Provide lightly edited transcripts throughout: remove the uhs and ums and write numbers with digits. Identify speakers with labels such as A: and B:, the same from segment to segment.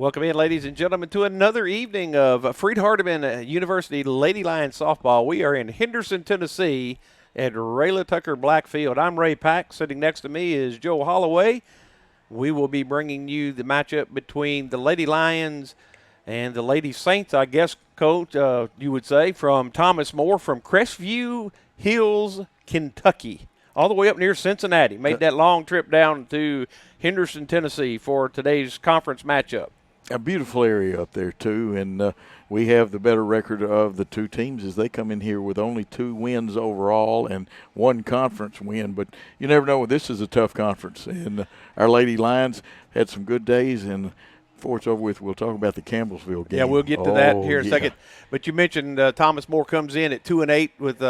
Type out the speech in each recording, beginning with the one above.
A: Welcome in, ladies and gentlemen, to another evening of Freed-Hardeman University Lady Lions softball. We are in Henderson, Tennessee at Rayla Tucker Blackfield. I'm Ray Pack. Sitting next to me is Joe Holloway. We will be bringing you the matchup between the Lady Lions and the Lady Saints, I guess, Coach, you would say, from Thomas More from Crestview Hills, Kentucky, all the way up near Cincinnati. Made that long trip down to Henderson, Tennessee for today's conference matchup.
B: A beautiful area up there, too, and we have the better record of the two teams as they come in here with only 2 wins overall and 1 conference win. But you never know. This is a tough conference, and our Lady Lions had some good days, and before it's over with, we'll talk about the Campbellsville game.
A: Yeah, we'll get to that here in a second. But you mentioned Thomas More comes in at 2-8 with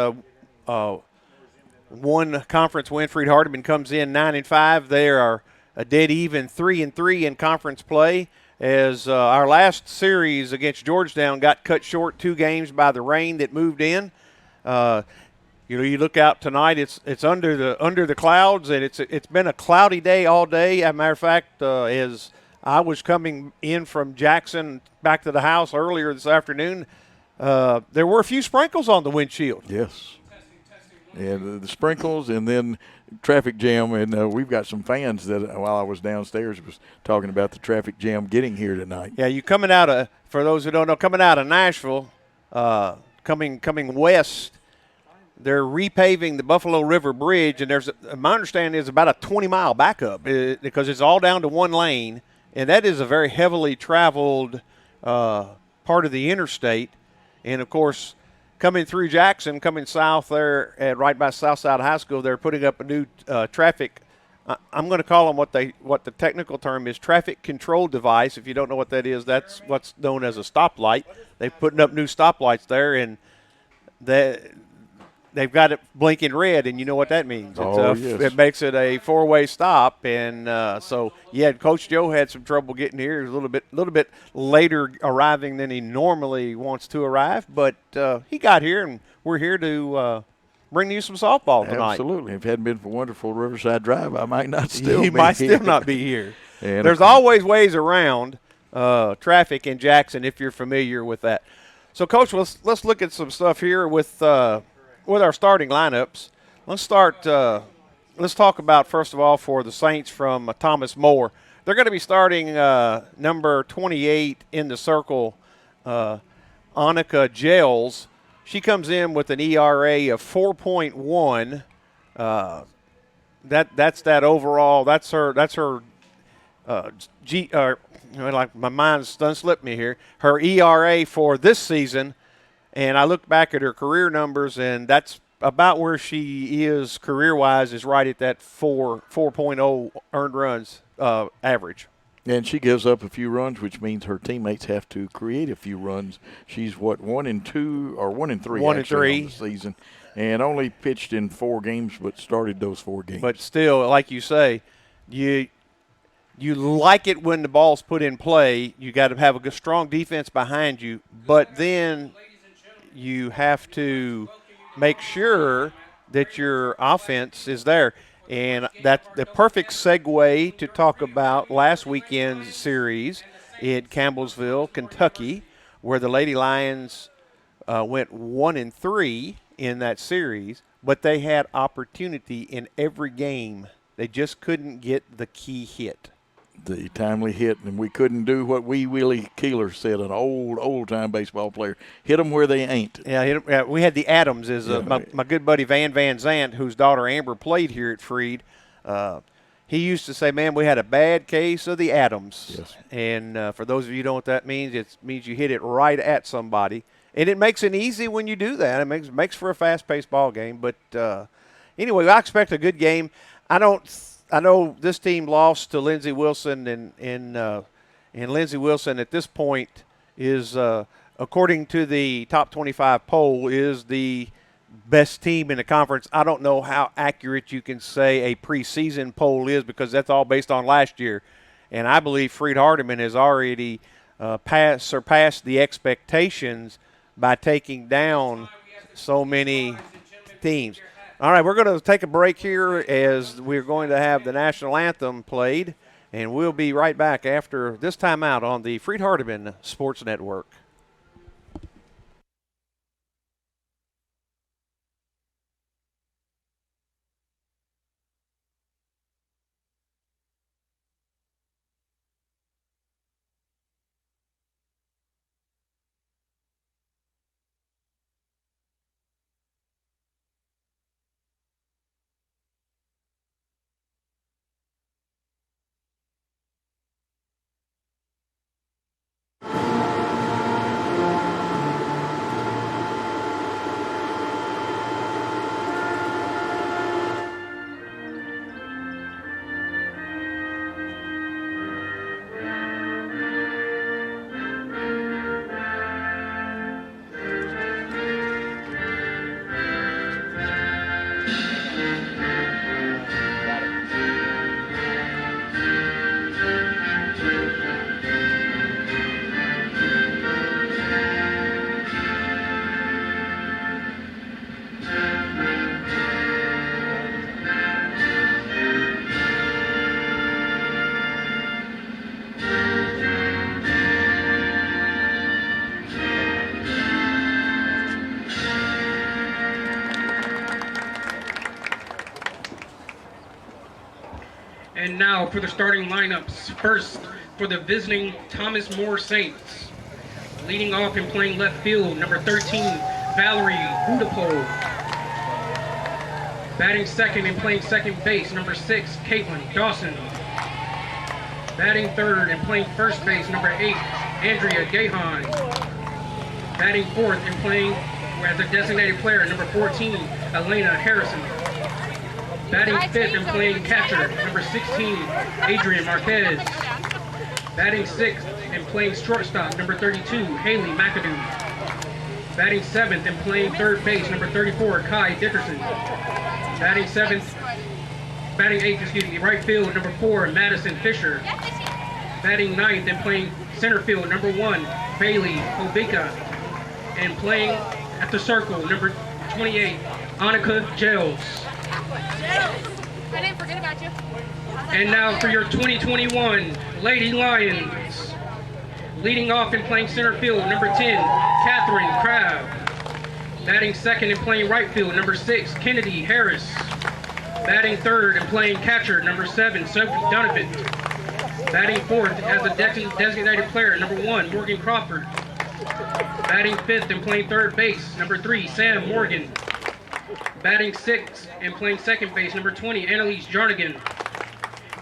A: 1 conference win. Freed-Hardeman comes in 9-5. They are a dead even 3-3 in conference play. As our last series against Georgetown got cut short 2 games by the rain that moved in. You look out tonight, it's under the clouds, and it's been a cloudy day all day. As a matter of fact, as I was coming in from Jackson back to the house earlier this afternoon, there were a few sprinkles on the windshield.
B: Yes. And the sprinkles and then traffic jam, and we've got some fans that while I was downstairs was talking about the traffic jam getting here tonight.
A: Yeah, you coming out of, for those who don't know, coming out of Nashville, coming west, they're repaving the Buffalo River Bridge, and there's, my understanding is about a 20-mile backup because it's all down to 1 lane, and that is a very heavily traveled part of the interstate, and of course, coming through Jackson, coming south there right by Southside High School, they're putting up a new traffic. I'm going to call them what the technical term is, traffic control device. If you don't know what that is, that's what's known as a stoplight. They're putting up new stoplights there, and they've got it blinking red, and you know what that means.
B: Yes.
A: It makes it a 4-way stop, and so yeah, Coach Joe had some trouble getting here. He was a little bit later arriving than he normally wants to arrive, but he got here, and we're here to bring you some softball tonight.
B: Absolutely. If it hadn't been for wonderful Riverside Drive, I might not still be
A: might
B: here.
A: still not be here.
B: And
A: there's always ways around traffic in Jackson if you're familiar with that. So, Coach, let's look at some stuff here with our starting lineups. Let's start. Let's talk about, first of all, for the Saints from Thomas More. They're going to be starting number 28 in the circle, Annika Gels. She comes in with an ERA of 4.1. That's that overall. That's her. Like my mind's done slipped me here. Her ERA for this season. And I looked back at her career numbers, and that's about where she is career-wise, is right at that 4.0 earned runs average.
B: And she gives up a few runs, which means her teammates have to create a few runs. She's, 1-2 or 1-3
A: 1 and 3
B: on the season, and only pitched in 4 games, but started those 4 games.
A: But still, like you say, you like it when the ball's put in play. You got to have a strong defense behind you, but then you have to make sure that your offense is there. And that's the perfect segue to talk about last weekend's series in Campbellsville, Kentucky, where the Lady Lions went 1-3 in that series, but they had opportunity in every game. They just couldn't get the key hit.
B: The timely hit, and we couldn't do what Wee Willie Keeler said, an old-time baseball player. Hit them where they ain't.
A: Yeah, we had the Adams, my good buddy Van Zandt, whose daughter Amber played here at Freed. He used to say, man, we had a bad case of the Adams.
B: Yes. And
A: for those of you who don't know what that means, it means you hit it right at somebody. And it makes it easy when you do that. It makes for a fast-paced ball game. But anyway, I expect a good game. I know this team lost to Lindsey Wilson, and Lindsey Wilson at this point is, according to the top 25 poll, is the best team in the conference. I don't know how accurate you can say a preseason poll is because that's all based on last year. And I believe Freed-Hardeman has already surpassed the expectations by taking down so many teams. All right, we're going to take a break here as we're going to have the national anthem played. And we'll be right back after this timeout on the Freed-Hardeman Sports Network.
C: And now for the starting lineups. First, for the visiting Thomas More Saints. Leading off and playing left field, number 13, Valerie Hudapole. Batting second and playing second base, number 6, Caitlin Dawson. Batting third and playing first base, number 8, Andrea Gahan. Batting fourth and playing as a designated player, number 14, Elena Harrison. Batting fifth and playing catcher, number 16, Adrian Marquez. Batting sixth and playing shortstop, number 32, Haley McAdoo. Batting seventh and playing third base, number 34, Kai Dickerson. Batting eighth, right field, number 4, Madison Fisher. Batting ninth and playing center field, number 1, Bailey Hobika. And playing at the circle, number 28, Annika Gels.
D: I didn't forget about you.
C: And now for your 2021 Lady Lions. Leading off and playing center field, number 10, Catherine Crabb. Batting second and playing right field, number 6, Kennedy Harris. Batting third and playing catcher, number 7, Sophie Donovan. Batting fourth as a designated player, number 1, Morgan Crawford. Batting fifth and playing third base, number 3, Sam Morgan. Batting sixth and playing second base, number 20, Annalise Jarnigan.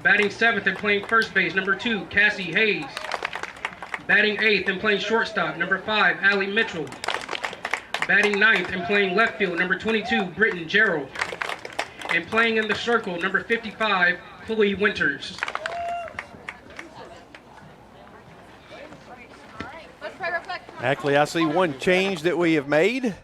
C: Batting seventh and playing first base, number 2, Cassie Hayes. Batting eighth and playing shortstop, number 5, Allie Mitchell. Batting ninth and playing left field, number 22, Britton Gerald. And playing in the circle, number 55, Chloe Winters.
A: Actually, I see one change that we have made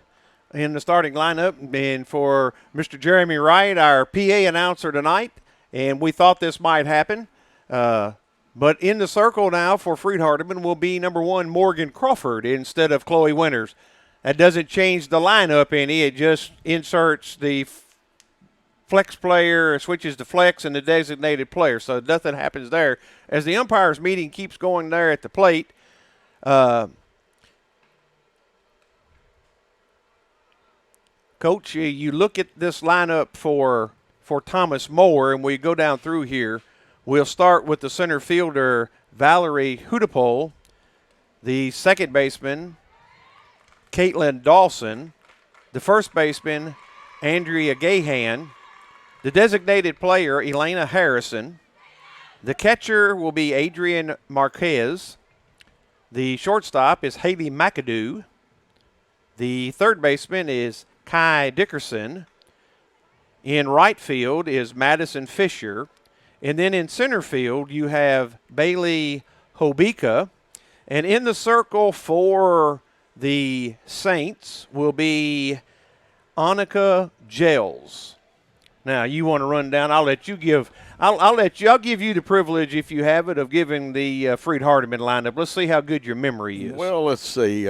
A: in the starting lineup, and for Mr. Jeremy Wright, our PA announcer tonight, and we thought this might happen. But in the circle now for Freed-Hardeman will be number 1, Morgan Crawford, instead of Chloe Winters. That doesn't change the lineup any. It just inserts the flex player, switches to flex, and the designated player. So nothing happens there. As the umpires meeting keeps going there at the plate, Coach, you look at this lineup for Thomas More, and we go down through here. We'll start with the center fielder, Valerie Hudapole, the second baseman, Caitlin Dawson, the first baseman, Andrea Gahan, the designated player, Elena Harrison. The catcher will be Adrian Marquez. The shortstop is Haley McAdoo. The third baseman is Kai Dickerson. In right field is Madison Fisher. And then in center field, you have Bailey Hobika. And in the circle for the Saints will be Annika Gels. Now, you want to run down. I'll give you the privilege, if you have it, of giving the Freed-Hardeman lineup. Let's see how good your memory is.
B: Well, let's see.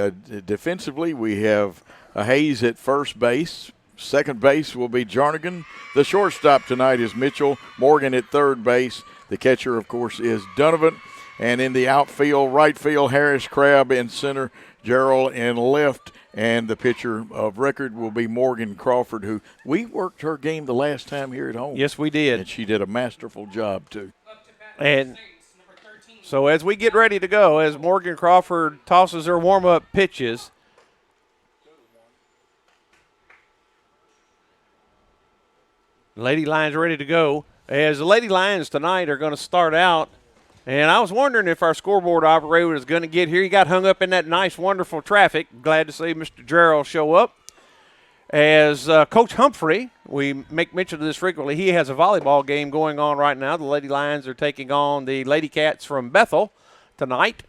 B: Defensively, we have Hayes at first base. Second base will be Jarnigan. The shortstop tonight is Mitchell. Morgan at third base. The catcher, of course, is Donovan. And in the outfield, right field, Harris, Crabb in center, Gerald in left. And the pitcher of record will be Morgan Crawford, who we worked her game the last time here at home.
A: Yes, we did.
B: And she did a masterful job, too.
A: And so as we get ready to go, as Morgan Crawford tosses her warm-up pitches, Lady Lions ready to go. As the Lady Lions tonight are going to start out, and I was wondering if our scoreboard operator was going to get here. He got hung up in that nice, wonderful traffic. Glad to see Mr. Gerald show up. As Coach Humphrey, we make mention of this frequently, he has a volleyball game going on right now. The Lady Lions are taking on the Lady Cats from Bethel tonight.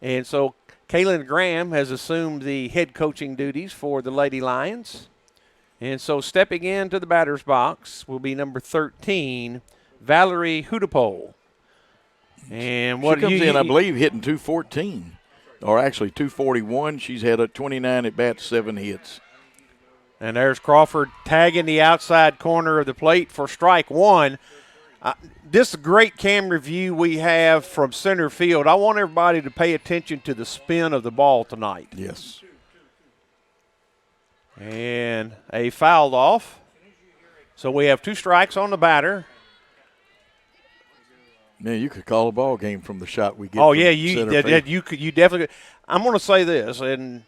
A: And so Kaylin Graham has assumed the head coaching duties for the Lady Lions. And so stepping into the batter's box will be number 13, Valerie Hudipole. And what
B: she comes in, I believe, hitting 214, or actually 241. She's had a 29 at bats, 7 hits.
A: And there's Crawford tagging the outside corner of the plate for strike one. This great camera view we have from center field. I want everybody to pay attention to the spin of the ball tonight.
B: Yes.
A: And a fouled off. So we have 2 strikes on the batter.
B: Man, you could call a ball game from the shot we get.
A: Oh, yeah,
B: you
A: definitely. I'm going to say this, and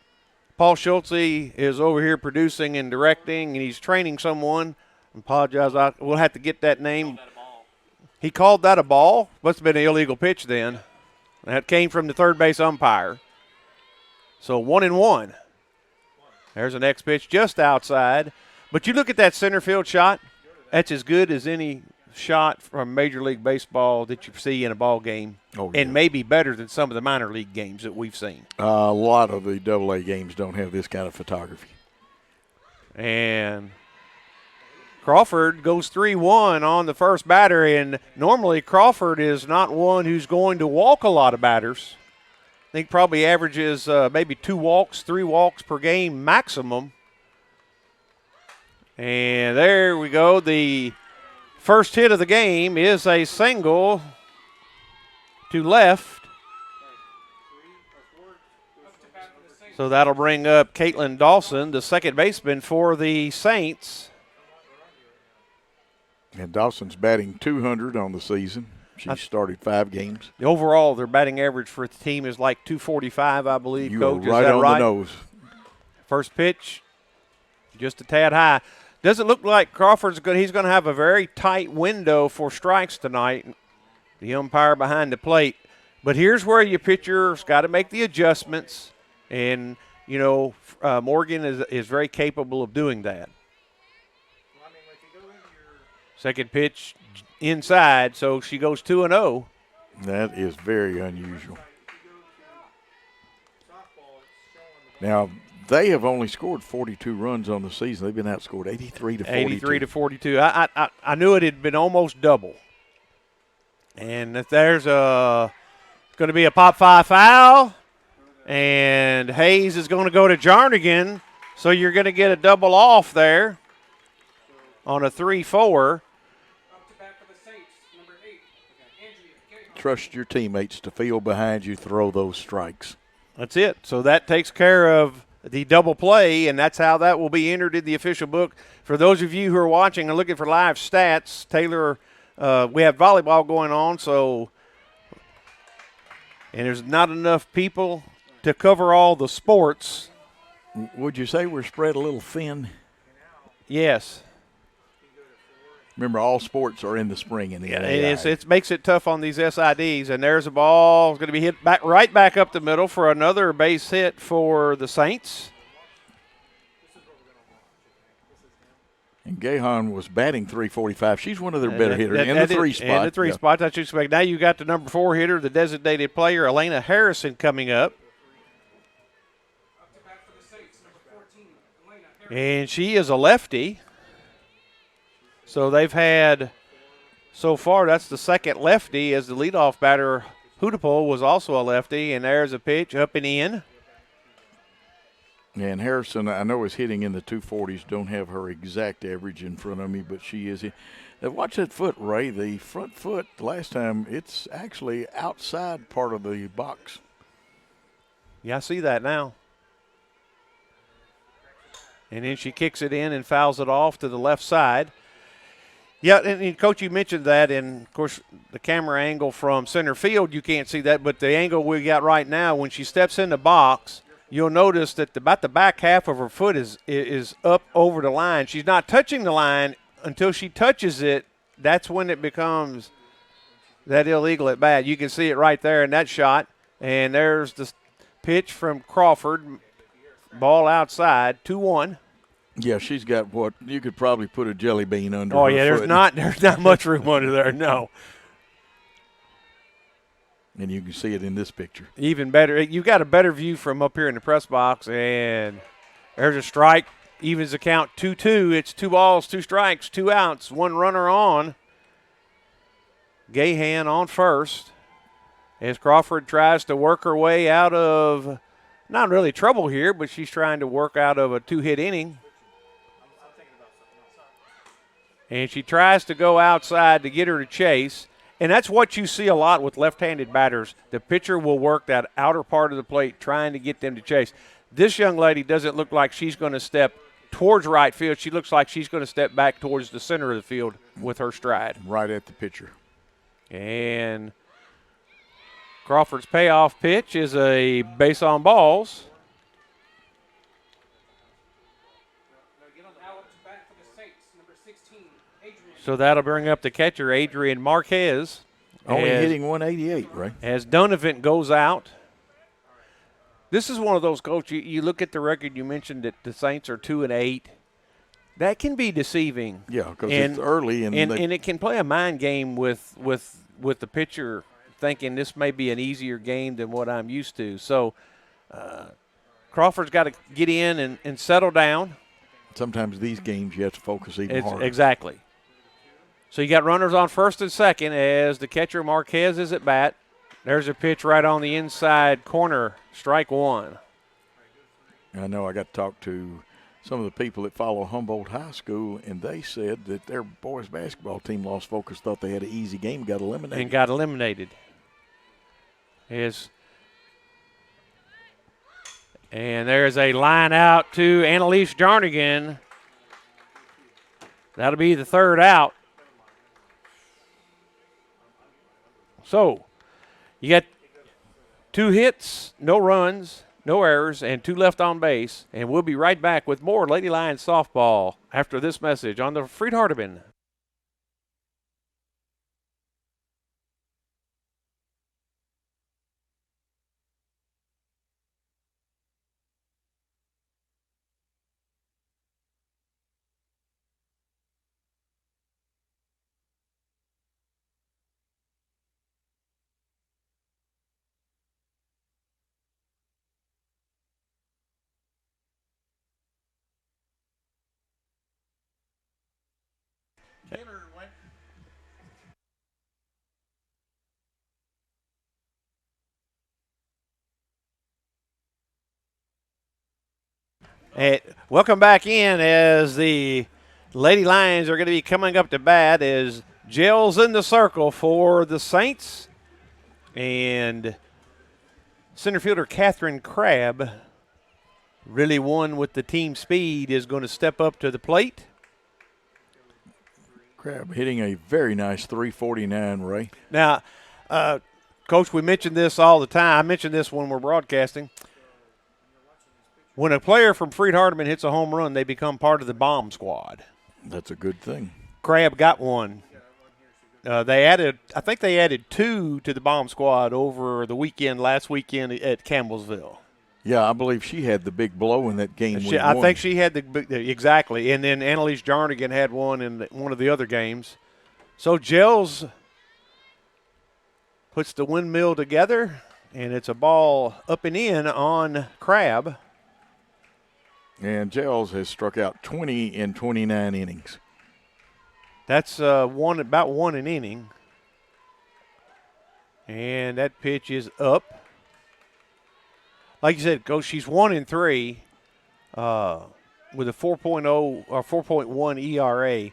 A: Paul Schultze is over here producing and directing, and he's training someone. I apologize. We'll have to get that name. He called that a ball. Must have been an illegal pitch then. That came from the third base umpire. So 1-1. There's the next pitch just outside. But you look at that center field shot, that's as good as any shot from Major League Baseball that you see in a ball game, and maybe better than some of the minor league games that we've seen.
B: A lot of the AA games don't have this kind of photography.
A: And Crawford goes 3-1 on the first batter, and normally Crawford is not one who's going to walk a lot of batters. I think probably averages maybe 2 walks, 3 walks per game maximum. And there we go. The first hit of the game is a single to left. So that'll bring up Caitlin Dawson, the second baseman for the Saints.
B: And Dawson's batting 200 on the season. She started 5 games.
A: Overall, their batting average for the team is like 245, I believe,
B: you
A: Coach.
B: are right on the nose.
A: First pitch, just a tad high. Doesn't look like Crawford's good. He's going to have a very tight window for strikes tonight. The umpire behind the plate. But here's where your pitcher's got to make the adjustments. And, you know, Morgan is very capable of doing that. Second pitch inside, so she goes 2-0.
B: That is very unusual. Now, they have only scored 42 runs on the season. They've been outscored 83 to 42.
A: 83-42. I knew it had been almost double. And if there's going to be a pop 5 foul, and Hayes is going to go to Jarnigan, so you're going to get a double off there on a 3-4.
B: Trust your teammates to field behind you, throw those strikes.
A: That's it. So that takes care of the double play, and that's how that will be entered in the official book. For those of you who are watching and looking for live stats, Taylor, we have volleyball going on, and there's not enough people to cover all the sports.
B: Would you say we're spread a little thin?
A: Yes.
B: Remember, all sports are in the spring in the NAIA.
A: It makes it tough on these SIDs, and there's a ball. It's going to be hit right back up the middle for another base hit for the Saints.
B: And Gahan was batting .345. She's one of their better hitters in the 3 spot.
A: In the 3 spot, that's what you expect. Now you got the number 4 hitter, the designated player, Elena Harrison, coming up. And she is a lefty. So they've had, so far, that's the second lefty, as the leadoff batter, Hudipole, was also a lefty. And there's a pitch up and in.
B: And Harrison, I know, is hitting in the 240s. Don't have her exact average in front of me, but she is. Now watch that foot, Ray. The front foot, last time, it's actually outside part of the box.
A: Yeah, I see that now. And then she kicks it in and fouls it off to the left side. Yeah, and Coach, you mentioned that, and, of course, the camera angle from center field, you can't see that, but the angle we got right now, when she steps in the box, you'll notice that about the back half of her foot is up over the line. She's not touching the line until she touches it. That's when it becomes that illegal at bat. You can see it right there in that shot, and there's the pitch from Crawford, ball outside, 2-1.
B: Yeah, she's got what you could probably put a jelly bean under.
A: Oh
B: her
A: yeah,
B: foot.
A: there's not much room under there. No.
B: And you can see it in this picture.
A: Even better, you got a better view from up here in the press box, and there's a strike. Evens the count 2-2. It's 2 balls, 2 strikes, 2 outs, 1 runner on. Gahan on first as Crawford tries to work her way out of not really trouble here, but she's trying to work out of a 2-hit inning. And she tries to go outside to get her to chase. And that's what you see a lot with left-handed batters. The pitcher will work that outer part of the plate trying to get them to chase. This young lady doesn't look like she's going to step towards right field. She looks like she's going to step back towards the center of the field with her stride.
B: Right at the pitcher.
A: And Crawford's payoff pitch is a base on balls. So that'll bring up the catcher, Adrian Marquez.
B: Only hitting 188, right?
A: As Donovan goes out. This is one of those, Coach, you look at the record, you mentioned that the Saints are 2-8. That can be deceiving.
B: Yeah, because it's early.
A: And it can play a mind game with the pitcher thinking this may be an easier game than what I'm used to. So Crawford's got to get in and settle down.
B: Sometimes these games you have to focus even harder.
A: Exactly. So you got runners on first and second as the catcher Marquez is at bat. There's a pitch right on the inside corner, strike 1.
B: I know I got to talk to some of the people that follow Humboldt High School, and they said that their boys basketball team lost focus, thought they had an easy game, got eliminated. And there's a line out to Annalise Jarnigan. That'll be the 3rd out. So you got 2 hits, no runs, no errors, and 2 left on base. And we'll be right back with more Lady Lions softball after this message on the Freed-Hardeman. Welcome back in as the Lady Lions are going to be coming up to bat as Gell's in the circle for the Saints. And center fielder Catherine Crabb, really one with the team speed, is going to step up to the plate. Crabb hitting a very nice 349, Ray.
A: Now, Coach, we mention this all the time. I mention this when we're broadcasting. When a player from Freed-Hardeman hits a home run, they become part of the bomb squad.
B: That's a good thing.
A: Crabb got one. I think they added 2 to the bomb squad over the last weekend at Campbellsville.
B: Yeah, I believe she had the big blow in that game.
A: I think she had exactly. And then Annalise Jarnigan had one in one of the other games. So Gels puts the windmill together, and it's a ball up and in on Crabb.
B: And Gels has struck out 20 in 29 innings.
A: That's about 1 an inning. And that pitch is up. Like you said, Coach, she's 1 in 3. with a 4.0 or 4.1 ERA.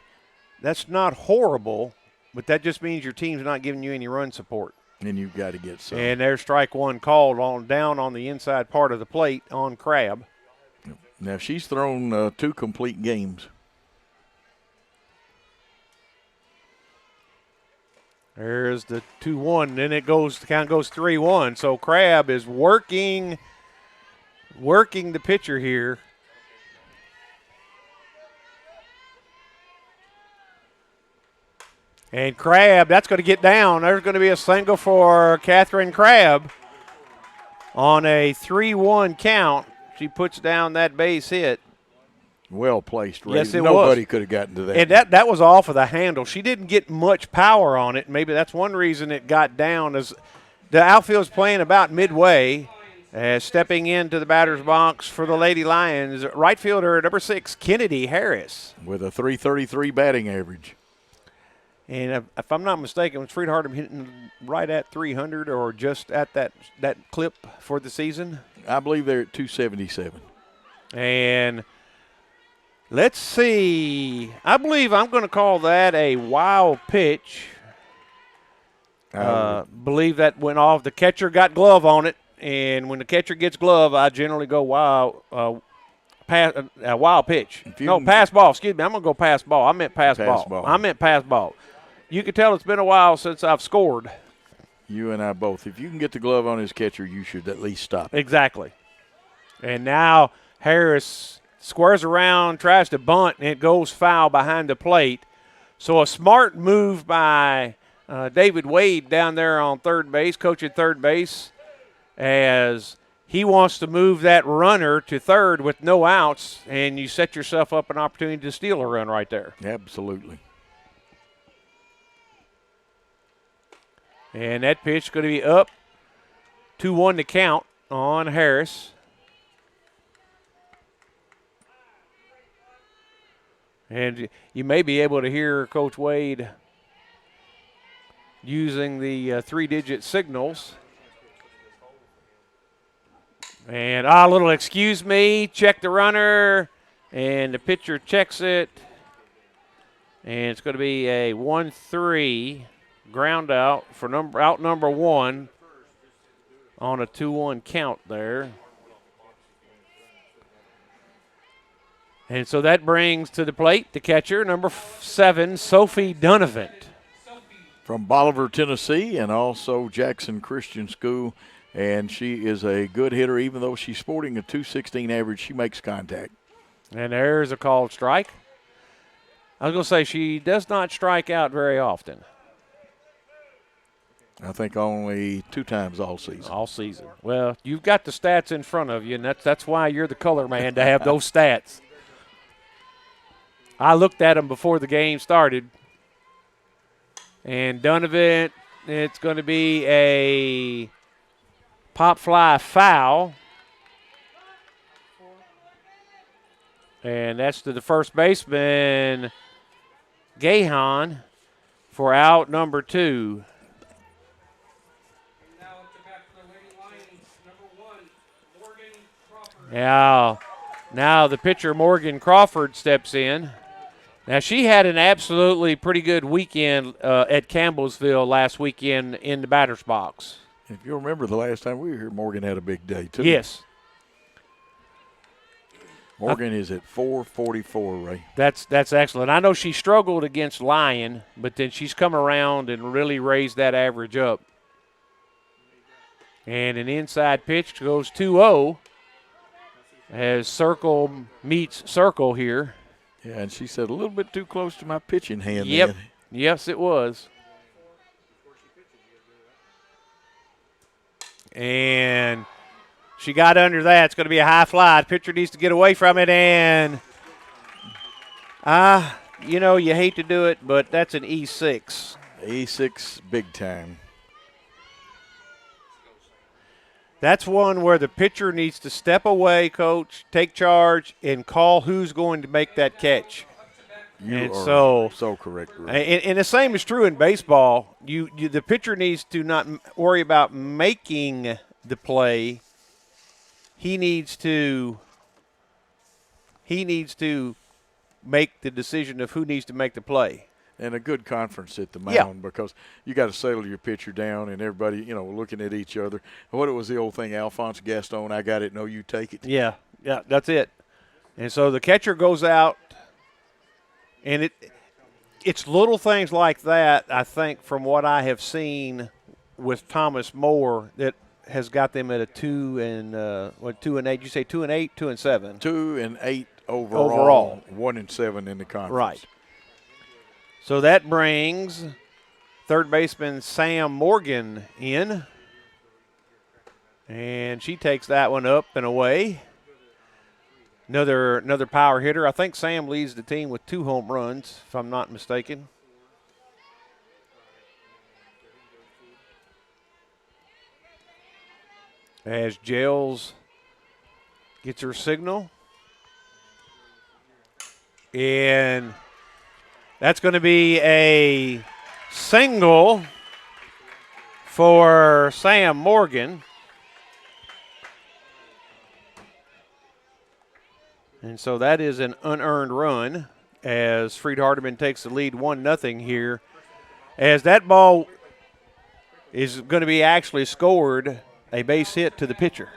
A: That's not horrible, but that just means your team's not giving you any run support.
B: And you've got to get some.
A: And there's strike one called down on the inside part of the plate on Crabb.
B: Now, she's thrown 2 complete games.
A: There's the 2-1, then it goes, the count goes 3-1. So Crabb is working the pitcher here. And Crabb, that's going to get down. There's going to be a single for Catherine Crabb on a 3-1 count. She puts down that base hit.
B: Well placed, Ray.
A: Yes, it
B: Nobody
A: was.
B: could have gotten to that.
A: And that was off of the handle. She didn't get much power on it. Maybe that's one reason it got down. As the outfield's playing about midway, stepping into the batter's box for the Lady Lions, right fielder number 6, Kennedy Harris.
B: With a .333 batting average.
A: And if I'm not mistaken, was Freed-Hardeman hitting right at 300 or just at that clip for the season?
B: I believe they're at 277.
A: And let's see. I believe I'm going to call that a wild pitch. Believe that went off. The catcher got glove on it, and when the catcher gets glove, I generally go wild pitch. No, pass ball. Excuse me. I'm going to go pass ball. I meant pass ball. I meant pass ball. You can tell it's been a while since I've scored.
B: You and I both. If you can get the glove on his catcher, you should at least stop it.
A: Exactly. And now Harris squares around, tries to bunt, and it goes foul behind the plate. So a smart move by David Wade down there on third base, coach at third base, as he wants to move that runner to third with no outs, and you set yourself up an opportunity to steal a run right there.
B: Absolutely.
A: And that pitch is going to be up 2-1 to count on Harris. And you may be able to hear Coach Wade using the 3-digit signals. And a little excuse me, check the runner, and the pitcher checks it. And it's going to be a 1-3 ground out for out number 1 on a 2-1 count there. And so that brings to the plate the catcher, number 7, Sophie Donovan.
B: From Bolivar, Tennessee, and also Jackson Christian School. And she is a good hitter. Even though she's sporting a .216 average, she makes contact. And
A: there's a called strike. I was going to say she does not strike out very often.
B: I think only 2 times all season.
A: All season. Well, you've got the stats in front of you, and that's why you're the color man, to have those stats. I looked at them before the game started. And Donovan, it's going to be a pop fly foul. And that's to the first baseman, Gahan, for out number 2. Now the pitcher, Morgan Crawford, steps in. Now, she had an absolutely pretty good weekend at Campbellsville last weekend in the batter's box.
B: If you remember the last time we were here, Morgan had a big day, too.
A: Yes.
B: Morgan is at 444, Ray.
A: That's excellent. I know she struggled against Lyon, but then she's come around and really raised that average up. And an inside pitch goes 2-0 as circle meets circle here.
B: Yeah, and she said a little bit too close to my pitching hand.
A: Yep.
B: Then.
A: Yes, it was. And she got under that. It's going to be a high fly. The pitcher needs to get away from it. And, you hate to do it, but that's an E6.
B: E6 big time.
A: That's one where the pitcher needs to step away, coach, take charge, and call who's going to make that catch.
B: You are so correct.
A: And the same is true in baseball. The pitcher needs to not worry about making the play. He needs to he needs to make the decision of who needs to make the play.
B: And a good conference at the mound because you got to settle your pitcher down and everybody, looking at each other. What was the old thing, Alphonse Gaston, I got it, no, you take it.
A: Yeah, that's it. And so the catcher goes out, and it's little things like that, I think, from what I have seen with Thomas More that has got them at a 2-8. You say 2-8, 2-7.
B: 2-8 overall. 1-7 in the conference.
A: Right. So that brings third baseman Sam Morgan in. And she takes that one up and away. Another power hitter. I think Sam leads the team with 2 home runs, if I'm not mistaken. As Gels gets her signal. And that's going to be a single for Sam Morgan. And so that is an unearned run as Freed-Hardeman takes the lead 1-0 here. As that ball is going to be actually scored, a base hit to the pitcher.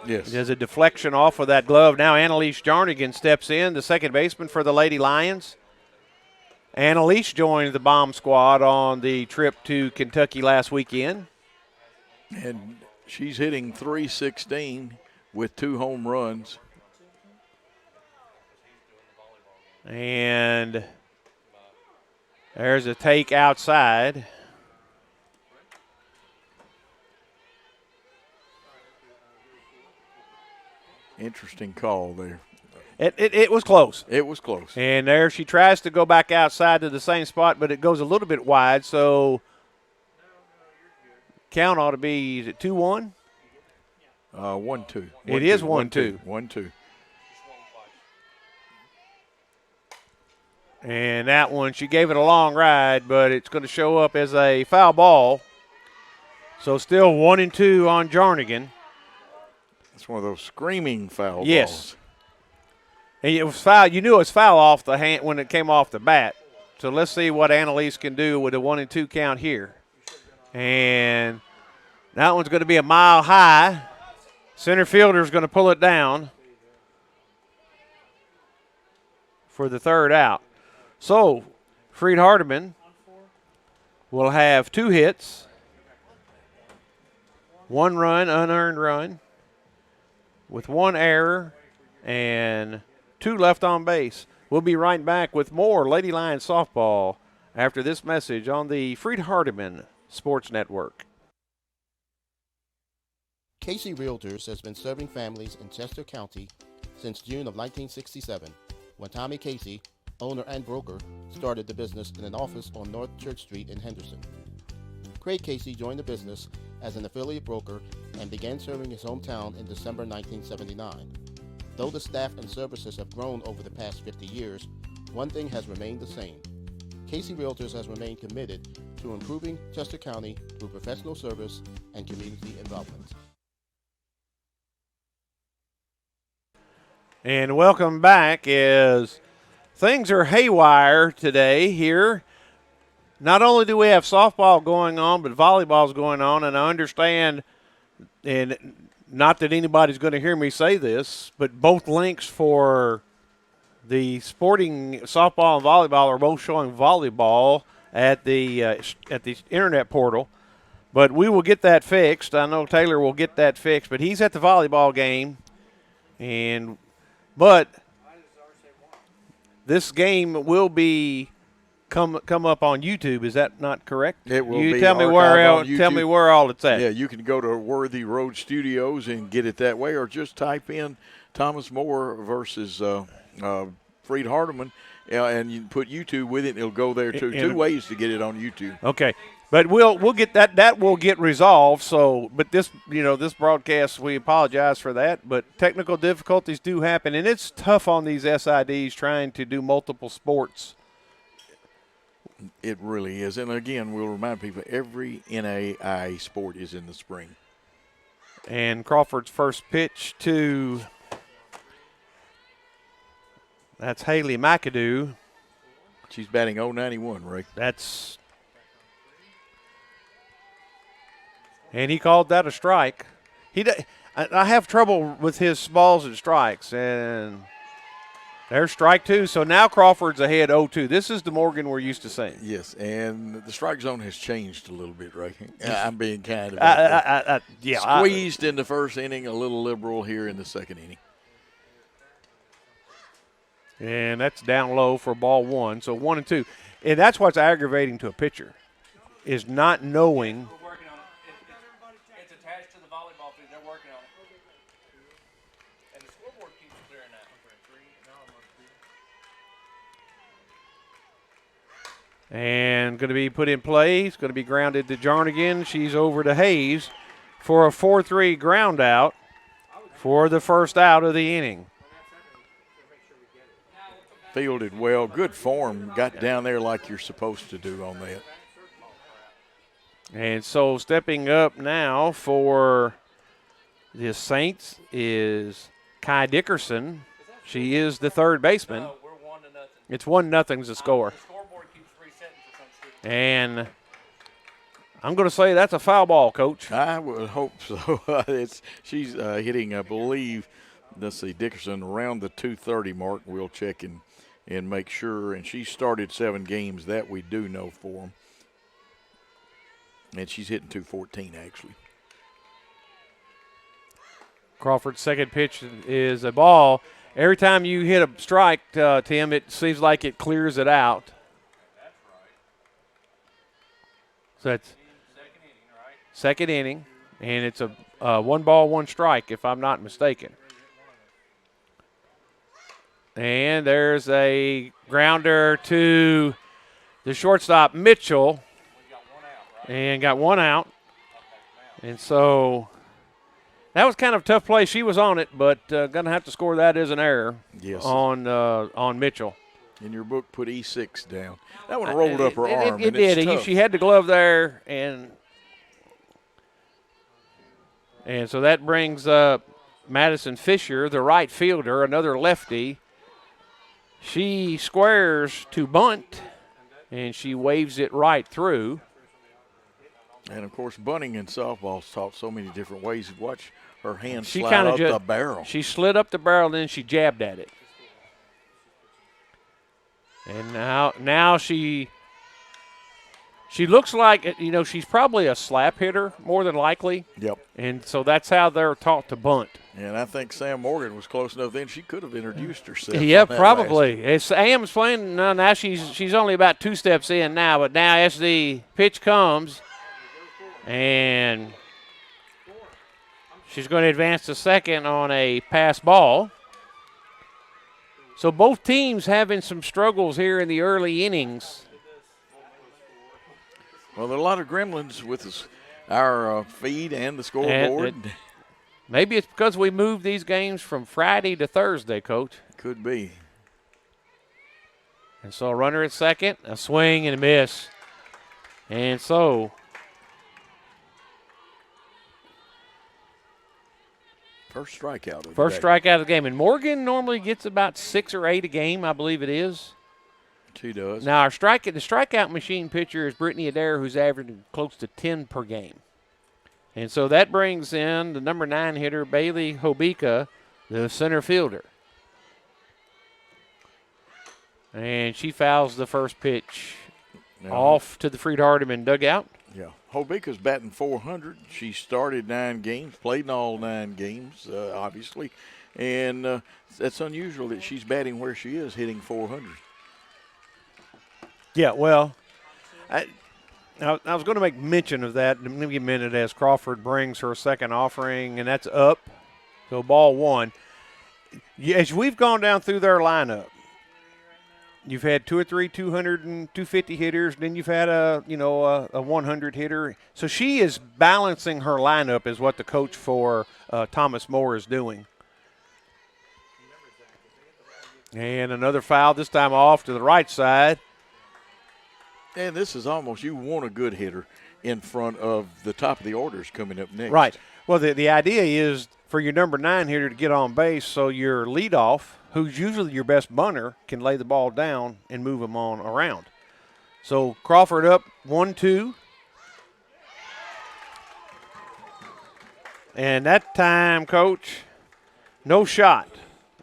B: Yes.
A: There's a deflection off of that glove. Now Annalise Jarnigan steps in, the second baseman for the Lady Lions. Annalise joined the bomb squad on the trip to Kentucky last weekend.
B: And she's hitting .316 with 2 home runs.
A: And there's a take outside.
B: Interesting call there.
A: It was close.
B: It was close.
A: And there she tries to go back outside to the same spot, but it goes a little bit wide, so count ought to be, is it 2-1?
B: 1-2.
A: It is 1-2.
B: 1-2.
A: And that one, she gave it a long ride, but it's going to show up as a foul ball. So still 1-2 on Jarnigan.
B: It's one of those screaming foul balls.
A: Yes. And it was foul. You knew it was foul off the hand when it came off the bat. So let's see what Annalise can do with a 1-2 count here. And that one's going to be a mile high. Center fielder's going to pull it down for the third out. So Freed-Hardeman will have 2 hits, 1 run, unearned run, with 1 error and 2 left on base. We'll be right back with more Lady Lions softball after this message on the Freed-Hardeman Sports Network.
E: Casey Realtors has been serving families in Chester County since June of 1967, when Tommy Casey, owner and broker, started the business in an office on North Church Street in Henderson. Craig Casey joined the business as an affiliate broker and began serving his hometown in December 1979. Though the staff and services have grown over the past 50 years, one thing has remained the same. Casey Realtors has remained committed to improving Chester County through professional service and community involvement.
A: And welcome back. As things are haywire today here, not only do we have softball going on, but volleyball is going on. And I understand, and not that anybody's going to hear me say this, but both links for the sporting softball and volleyball are both showing volleyball at the internet portal. But we will get that fixed. I know Taylor will get that fixed, but he's at the volleyball game. But this game will be come up on YouTube. Is that not correct?
B: It will
A: you
B: be.
A: Tell me where all it's at.
B: Yeah, you can go to Worthy Road Studios and get it that way, or just type in Thomas More versus Freed-Hardeman, and you can put YouTube with it, and it'll go there too. 2 ways to get it on YouTube.
A: Okay. But we'll get that. That will get resolved. So, but this broadcast, we apologize for that. But technical difficulties do happen, and it's tough on these SIDs trying to do multiple sports.
B: It really is. And again, we'll remind people every NAIA sport is in the spring.
A: And Crawford's first pitch to That's Haley McAdoo.
B: She's batting 091, Ray.
A: And he called that a strike. I have trouble with his balls and strikes, and there's strike two. So now Crawford's ahead 0-2. This is the Morgan we're used to seeing.
B: Yes, and the strike zone has changed a little bit, Ray. I'm being kind of squeezed in the first inning, a little liberal here in the second inning.
A: And that's down low for ball one. So 1-2. And that's what's aggravating to a pitcher is not knowing.
F: We're working on it. It's attached to the volleyball field. They're working on it. And the scoreboard keeps clearing that.
A: And going to be put in play. It's going to be grounded to Jarnigan. She's over to Hayes for a 4-3 ground out for the first out of the inning.
B: Fielded well, good form, got down there like you're supposed to do on that.
A: And so stepping up now for the Saints is Kai Dickerson. She is the third baseman.
F: We're 1-0.
A: It's 1-0's the score.
F: The scoreboard keeps resetting for some stupid.
A: And I'm going to say that's a foul ball, Coach.
B: I would hope so. She's hitting, I believe, let's see, Dickerson around the 230 mark. We'll check and make sure. And she started 7 games, that we do know for them. And she's hitting 214, actually.
A: Crawford's second pitch is a ball. Every time you hit a strike, Tim, it seems like it clears it out. So that's second inning, and it's a 1 ball, 1 strike, if I'm not mistaken. And there's a grounder to the shortstop, Mitchell, and got 1 out. And so that was kind of a tough play. She was on it, but going to have to score that as an error on Mitchell.
B: In your book, put E6 down. That one rolled up her arm.
A: It did.
B: It's tough.
A: She had the glove there, and so that brings up Madison Fisher, the right fielder, another lefty. She squares to bunt, and she waves it right through.
B: And, of course, bunting in softball is taught so many different ways. Watch her hand
A: She
B: slide
A: kinda
B: up the barrel.
A: She slid up the barrel, and then she jabbed at it. And now she looks like, she's probably a slap hitter more than likely.
B: Yep.
A: And so that's how they're taught to bunt.
B: And I think Sam Morgan was close enough then she could have introduced herself.
A: Yeah, probably. As Sam's playing, now she's only about 2 steps in now, but now as the pitch comes, and she's going to advance to second on a pass ball. So both teams having some struggles here in the early innings.
B: Well, there are a lot of gremlins with our feed and the scoreboard.
A: Maybe it's because we moved these games from Friday to Thursday, Coach.
B: Could be.
A: And so a runner at second, a swing and a miss. And so
B: first strikeout of the
A: first
B: day.
A: strikeout of the game. And Morgan normally gets about 6 or 8 a game, I believe it is.
B: She does.
A: Now, the strikeout machine pitcher is Brittany Adair, who's averaging close to 10 per game. And so that brings in the number 9 hitter, Bailey Hobika, the center fielder. And she fouls the first pitch off to the Freed-Hardeman dugout.
B: Yeah. Hobika's batting .400. She started 9 games, played in all 9 games, obviously. And that's unusual that she's batting where she is, hitting .400.
A: Yeah, well, I was going to make mention of that in a minute as Crawford brings her second offering, and that's up. So ball 1. As we've gone down through their lineup, you've had 2 or 3 200 and 250 hitters, then you've had a 100 hitter. So she is balancing her lineup is what the coach for Thomas Moore is doing. And another foul, this time off to the right side.
B: And this is almost, you want a good hitter in front of the top of the orders coming up next.
A: Right. Well, the idea is for your number 9 hitter to get on base, so your leadoff, who's usually your best bunter, can lay the ball down and move them on around. So Crawford up 1-2. And that time, Coach, no shot,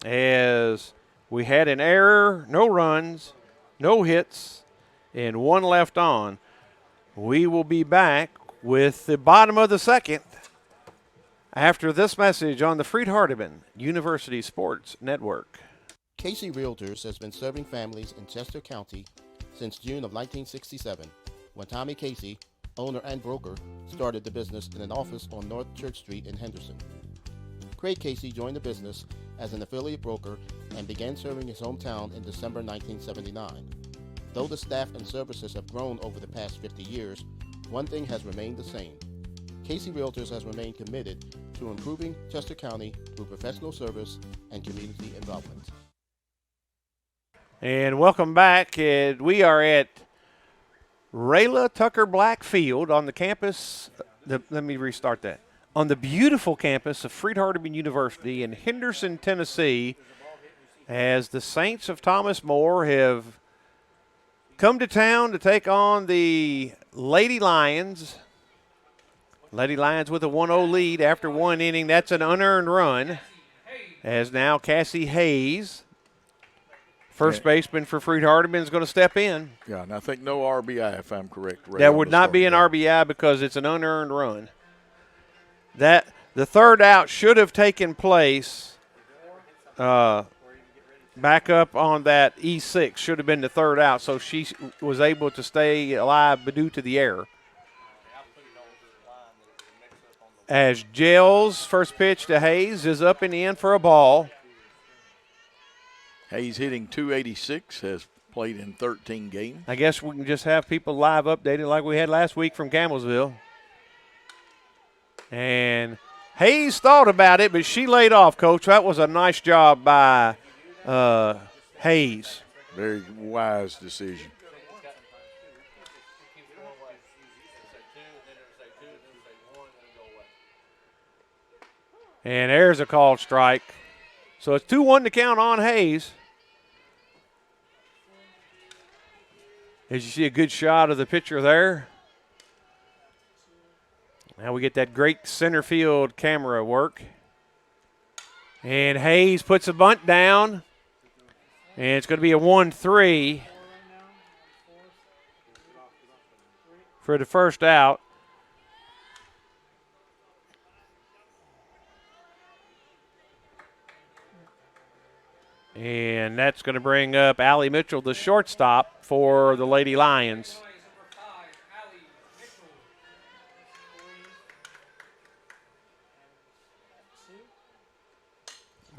A: as we had an error, no runs, no hits, and one left on. We will be back with the bottom of the second after this message on the Freed-Hardeman University Sports Network.
E: Casey Realtors has been serving families in Chester County since June of 1967, when Tommy Casey, owner and broker, started the business in an office on North Church Street in Henderson. Craig Casey joined the business as an affiliate broker and began serving his hometown in December 1979. Though the staff and services have grown over the past 50 years, one thing has remained the same. Casey Realtors has remained committed to improving Chester County through professional service and community involvement.
A: And welcome back. And we are at Rayla Tucker Black Field on the campus. Let me restart that. On the beautiful campus of Freed-Hardeman University in Henderson, Tennessee, as the Saints of Thomas More have come to town to take on the Lady Lions. Lady Lions with a 1-0 lead after one inning. That's an unearned run, as now Cassie Hayes, first baseman for Freed-Hardeman, is going to step in.
B: Yeah, and I think no RBI, if I'm correct.
A: That would not be an RBI because it's an unearned run. That the third out should have taken place back up on that E6. Should have been the third out, so she was able to stay alive due to the error. As Gell's first pitch to Hayes is up and in for a ball.
B: Hayes hitting .286, has played in 13 games.
A: I guess we can just have people live updated like we had last week from Campbellsville. And Hayes thought about it, but she laid off, Coach. That was a nice job by Hayes.
B: Very wise decision.
A: And there's a called strike. So it's 2-1 to count on Hayes. As you see a good shot of the pitcher there. Now we get that great center field camera work. And Hayes puts a bunt down. And it's going to be a 1-3 for the first out. And that's going to bring up Allie Mitchell, the shortstop for the Lady Lions.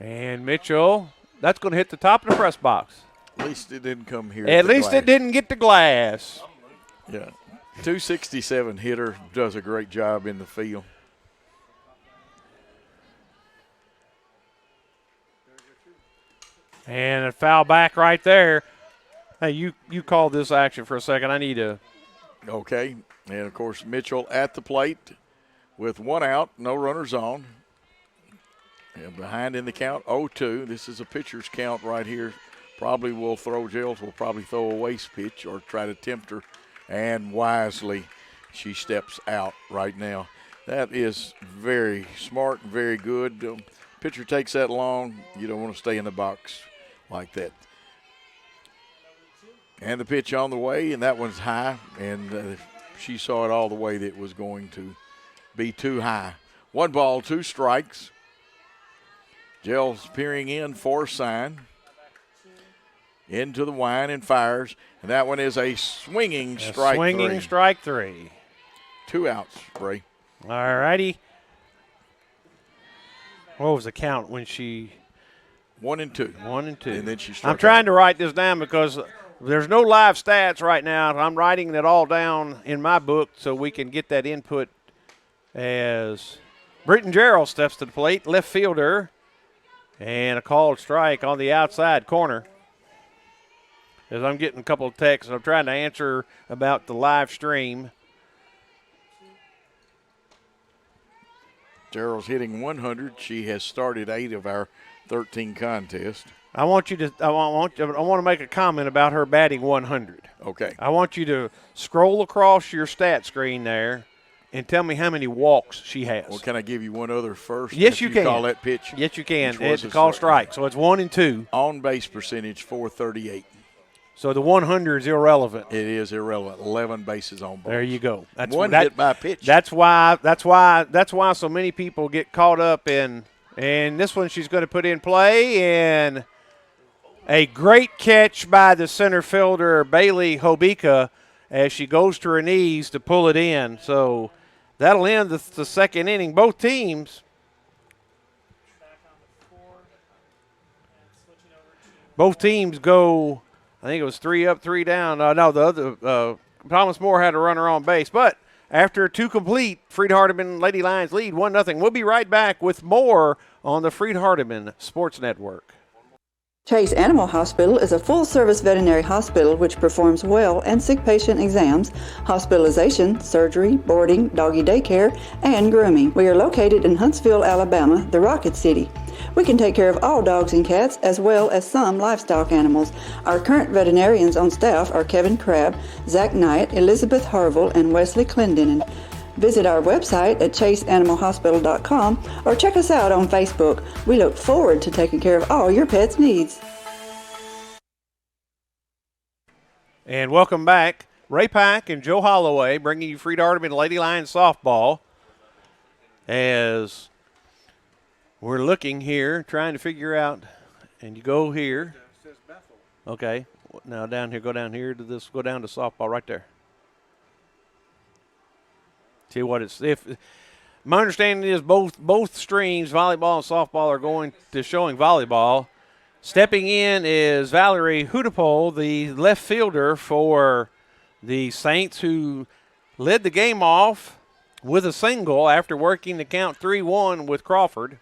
A: And Mitchell, that's going to hit the top of the press box.
B: At least it didn't come here.
A: At least it didn't get the glass.
B: Yeah. 267 hitter, does a great job in the field.
A: And a foul back right there. Hey, you call this action for a second. I need to.
B: Okay. And, of course, Mitchell at the plate with one out, no runners on. And behind in the count, 0-2. This is a pitcher's count right here. Probably will throw, Gels will probably throw a waste pitch or try to tempt her. And wisely, she steps out right now. That is very smart and very good. Pitcher takes that long, you don't want to stay in the box like that. And the pitch on the way, and that one's high, and she saw it all the way that it was going to be too high. 1-2 strikes. Gels peering in for a sign. Into the wine and fires, and that one is a swinging strike three.
A: Swinging strike three.
B: 2 outs, Bray.
A: All righty. What was the count when she?
B: 1-2.
A: 1-2.
B: And then she struck
A: I'm trying
B: out.
A: to write this down because there's no live stats right now. I'm writing it all down in my book so we can get that input as Britton Gerald steps to the plate, left fielder, and a called strike on the outside corner. As I'm getting a couple of texts, I'm trying to answer about the live stream.
B: Gerald's hitting 100. She has started 8 of our 13 contests.
A: I want to make a comment about her batting 100.
B: Okay.
A: I want you to scroll across your stat screen there and tell me how many walks she has.
B: Well, can I give you one other first?
A: Yes,
B: If
A: you can.
B: Call that pitch.
A: Yes, you can.
B: Which was
A: It's
B: a
A: called strike. So it's 1 and 2.
B: On base percentage 438.
A: So the 100 is irrelevant.
B: It is irrelevant. 11 bases on balls.
A: There you go. That's
B: one hit by pitch.
A: That's why so many people get caught up in. And this one she's going to put in play, and a great catch by the center fielder Bailey Hobika as she goes to her knees to pull it in. So that'll end the second inning. Both teams. Both teams go. I think it was 3 up, 3 down. No, the other Thomas Moore had a runner on base. But after 2 complete, Freed-Hardeman Lady Lions lead 1-0. We'll be right back with more on the Freed-Hardeman Sports Network.
G: Chase Animal Hospital is a full-service veterinary hospital which performs well and sick patient exams, hospitalization, surgery, boarding, doggy daycare, and grooming. We are located in Huntsville, Alabama, the Rocket City. We can take care of all dogs and cats as well as some livestock animals. Our current veterinarians on staff are Kevin Crabb, Zach Knight, Elizabeth Harville, and Wesley Clendenin. Visit our website at chaseanimalhospital.com or check us out on Facebook. We look forward to taking care of all your pet's needs.
A: And welcome back. Ray Pack and Joe Holloway bringing you Freed-Hardeman Lady Lions softball as we're looking here, trying to figure out, and you go here. Okay. Now down here, go down here to this, go down to softball right there. See what it's, if my understanding is both streams, volleyball and softball, are going to showing volleyball. Stepping in is Valerie Hudapole, the left fielder for the Saints, who led the game off with a single after working the count 3-1 with Crawford.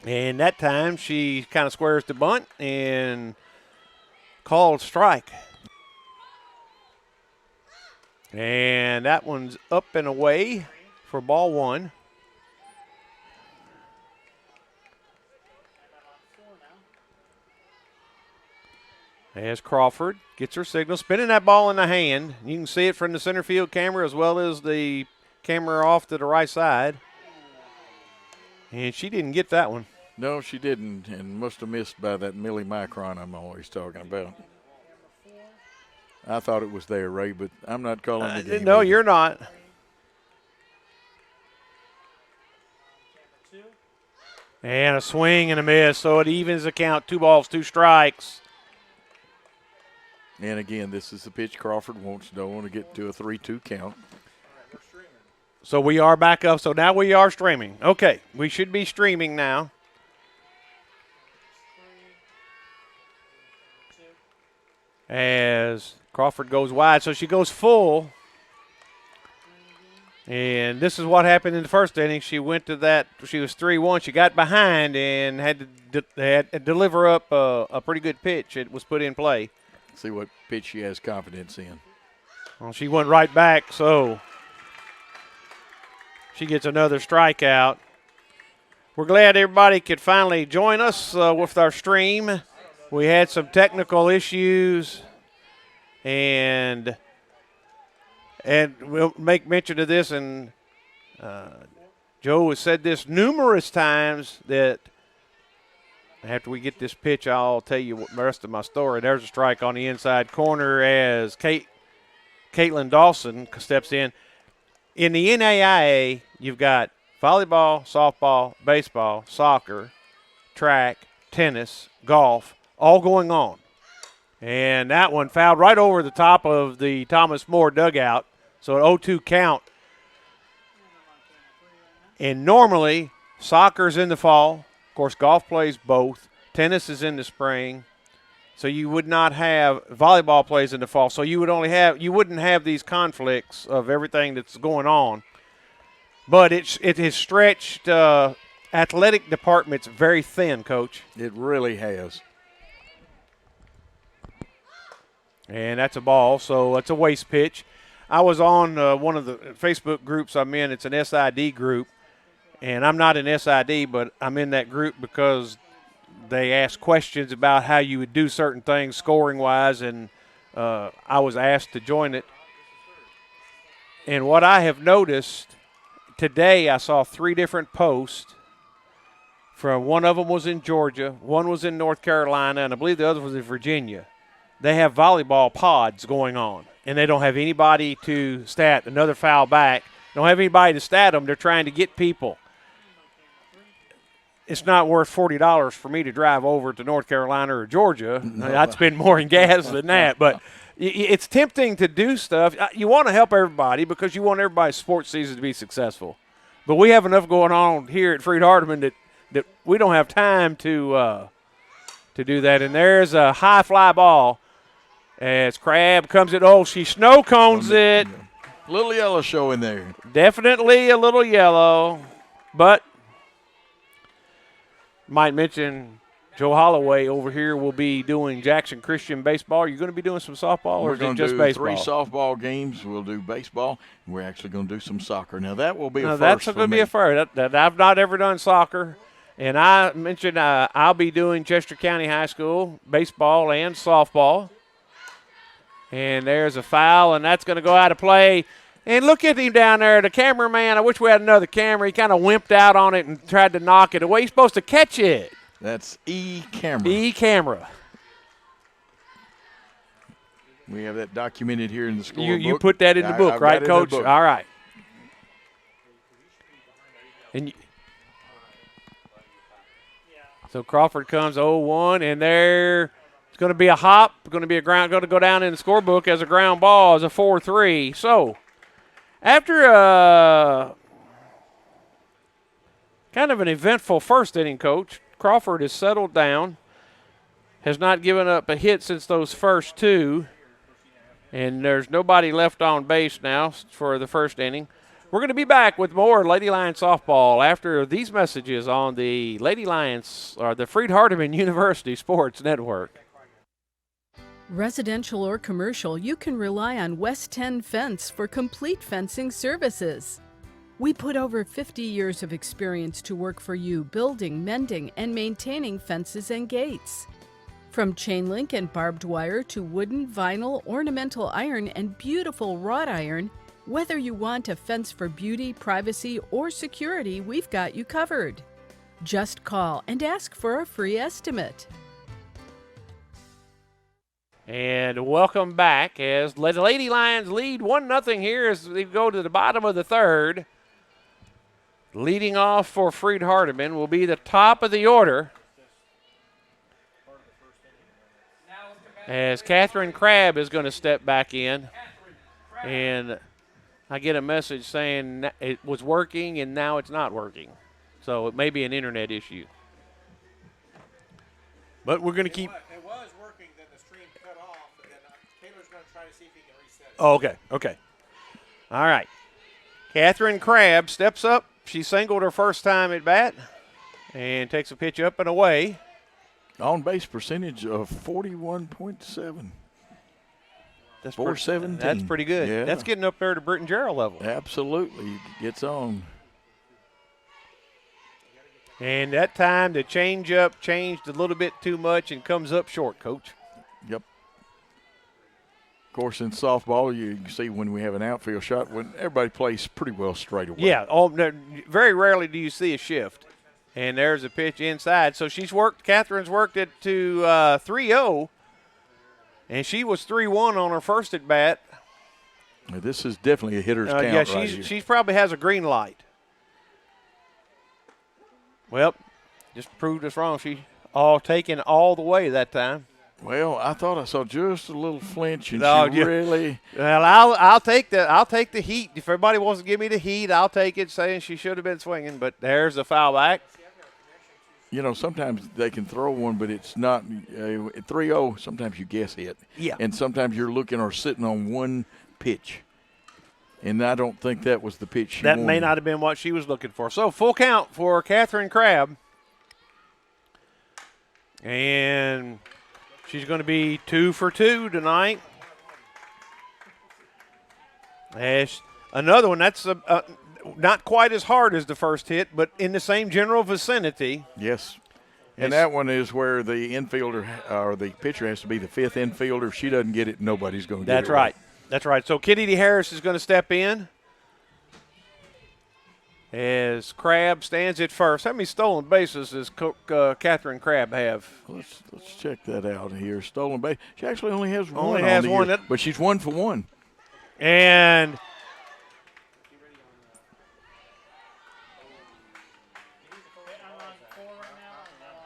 A: And that time she kind of squares the bunt and called strike. And that one's up and away for ball 1. As Crawford gets her signal, spinning that ball in the hand. You can see it from the center field camera as well as the camera off to the right side. And she didn't get that one.
B: No, she didn't, and must have missed by that millimicron I'm always talking about. I thought it was there, Ray, but I'm not calling the game.
A: No,
B: either.
A: you're not. And a swing and a miss, so it evens the count. 2 balls, 2 strikes.
B: And again, this is the pitch Crawford wants. Don't want to get to a 3-2 count.
A: So we are back up. So now we are streaming. Okay, we should be streaming now. As Crawford goes wide, so she goes full. And this is what happened in the first inning. She went to that. She was 3-1. She got behind and had to deliver up a pretty good pitch. It was put in play.
B: See what pitch she has confidence in.
A: Well, she went right back, so she gets another strikeout. We're glad everybody could finally join us with our stream. We had some technical issues, and we'll make mention of this, and Joe has said this numerous times that after we get this pitch, I'll tell you the rest of my story. There's a strike on the inside corner as Caitlin Dawson steps in. In the NAIA, you've got volleyball, softball, baseball, soccer, track, tennis, golf, all going on. And that one fouled right over the top of the Thomas Moore dugout. So an 0-2 count. And normally, soccer's in the fall. Of course, golf plays both. Tennis is in the spring. So you would not have volleyball plays in the fall. So you wouldn't have these conflicts of everything that's going on. But it has stretched athletic departments very thin, Coach.
B: It really has.
A: And that's a ball, so that's a waste pitch. I was on one of the Facebook groups I'm in. It's an SID group, And I'm not an SID, but I'm in that group because they ask questions about how you would do certain things scoring-wise, and I was asked to join it. And what I have noticed today, I saw 3 different posts. From one of them was in Georgia, one was in North Carolina, and I believe the other was in Virginia. They have volleyball pods going on, and they don't have anybody to stat. Another foul back. Don't have anybody to stat them. They're trying to get people. It's not worth $40 for me to drive over to North Carolina or Georgia. No. I'd spend more in gas than that. But it's tempting to do stuff. You want to help everybody because you want everybody's sports season to be successful. But we have enough going on here at Freed-Hardeman that we don't have time to do that. And there's a high fly ball as Crabb comes at she snow cones it.
B: A little yellow show in there.
A: Definitely a little yellow, but might mention Joe Holloway over here will be doing Jackson Christian baseball. Are you going to be doing some softball, or is it just baseball?
B: We're going to do 3 softball games. We'll do baseball. We're actually going to do some soccer. Now, that will be a first
A: that's
B: for
A: going to
B: me.
A: be a first. I've not ever done soccer. And I mentioned I'll be doing Chester County High School baseball and softball. And there's a foul, and that's going to go out of play. And look at him down there, the cameraman. I wish we had another camera. He kind of wimped out on it and tried to knock it away. He's supposed to catch it.
B: That's E-camera.
A: E-camera.
B: We have that documented here in the scorebook.
A: You put that in the book,
B: I've
A: right, Coach?
B: Book.
A: All right. And so Crawford comes 0-1, and there it's going to be a hop, going to go down in the scorebook as a ground ball, as a 4-3. So after kind of an eventful first inning, Coach, Crawford has settled down, has not given up a hit since those first 2, and there's nobody left on base now for the first inning. We're going to be back with more Lady Lions softball after these messages on the Lady Lions, or the Freed-Hardeman University Sports Network.
H: Residential or commercial, you can rely on West 10 Fence for complete fencing services. We put over 50 years of experience to work for you building, mending, and maintaining fences and gates. From chain link and barbed wire to wooden, vinyl, ornamental iron, and beautiful wrought iron, whether you want a fence for beauty, privacy, or security, we've got you covered. Just call and ask for a free estimate.
A: And welcome back as the Lady Lions lead 1-0 here as they go to the bottom of the third. Leading off for Freed-Hardeman will be the top of the order as Catherine Crabb is going to step back in. And I get a message saying it was working and now it's not working. So it may be an internet issue. But we're going to keep.
I: It was working, then the stream cut off, and then Taylor's going to try to see if he can reset it.
A: Oh, okay. All right. Catherine Crabb steps up. She singled her first time at bat and takes a pitch up and away.
B: On base percentage of 41.7.
A: That's
B: 417.
A: That's pretty good.
B: Yeah.
A: That's getting up there to Britton Gerald level.
B: Absolutely. Gets on.
A: And that time the changeup changed a little bit too much and comes up short, Coach.
B: Yep. Of course, in softball, you can see when we have an outfield shot, when everybody plays pretty well straight away.
A: Yeah. Very rarely do you see a shift. And there's a pitch inside. So Catherine's worked it to 3-0. And she was 3-1 on her first at bat.
B: Now, this is definitely a hitter's count.
A: Yeah, she probably has a green light. Well, just proved us wrong. She taken all the way that time.
B: Well, I thought I saw just a little flinch, and really.
A: Well, I'll take the heat. If everybody wants to give me the heat, I'll take it, saying she should have been swinging. But there's the foul back.
B: You know, sometimes they can throw one, but it's not. At 3-0, sometimes you guess it.
A: Yeah.
B: And sometimes you're looking or sitting on one pitch. And I don't think that was the pitch she wanted.
A: That may not have been what she was looking for. So full count for Catherine Crabb. And she's going to be 2 for 2 tonight. Another one. That's not quite as hard as the first hit, but in the same general vicinity.
B: Yes. And that one is where the infielder or the pitcher has to be the fifth infielder. If she doesn't get it, nobody's going to get it.
A: That's right. That's right. So Kennedy Harris is going to step in as Crabb stands at first. How many stolen bases does Catherine Crabb have?
B: Let's check that out here. Stolen base. She actually only has one.
A: Only has one.
B: Year, but she's 1 for 1.
A: And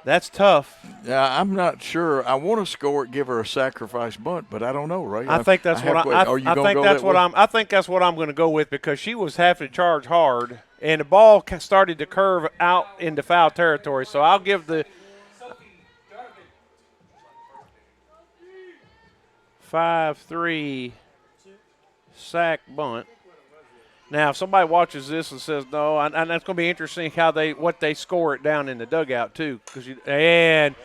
A: that's tough.
B: Yeah, I'm not sure. I want to score it, give her a sacrifice bunt, but I don't know, right?
A: I think that's what I think that's what I'm going to go with, because she was having to charge hard, and the ball started to curve out into foul territory. So I'll give the 5-3 sack bunt. Now, if somebody watches this and says no, and that's going to be interesting what they score it down in the dugout too. And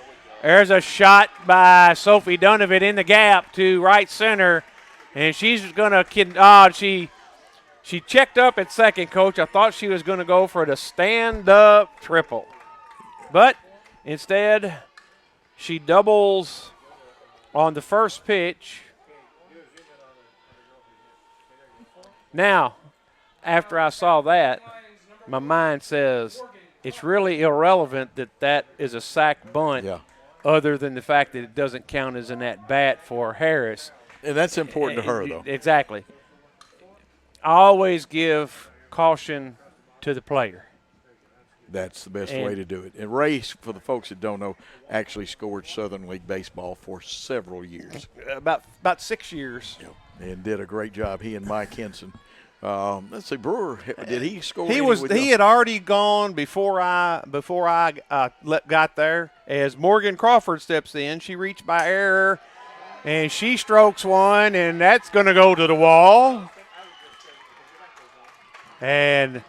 A: there's a shot by Sophie Dunovan in the gap to right center, and she's going to she checked up at second, Coach. I thought she was going to go for the stand-up triple, but instead she doubles on the first pitch. Now, after I saw that, my mind says it's really irrelevant that is a sack bunt, other than the fact that it doesn't count as an at-bat for Harris.
B: And that's important to her, though.
A: Exactly. I always give caution to the player.
B: That's the best way to do it. And Ray, for the folks that don't know, actually scored Southern League baseball for several years.
A: About 6 years.
B: And did a great job, he and Mike Henson. Let's see, Brewer, did he score?
A: He had already gone before I got there. As Morgan Crawford steps in, she reached by error, and she strokes one, and that's going to go to the wall. And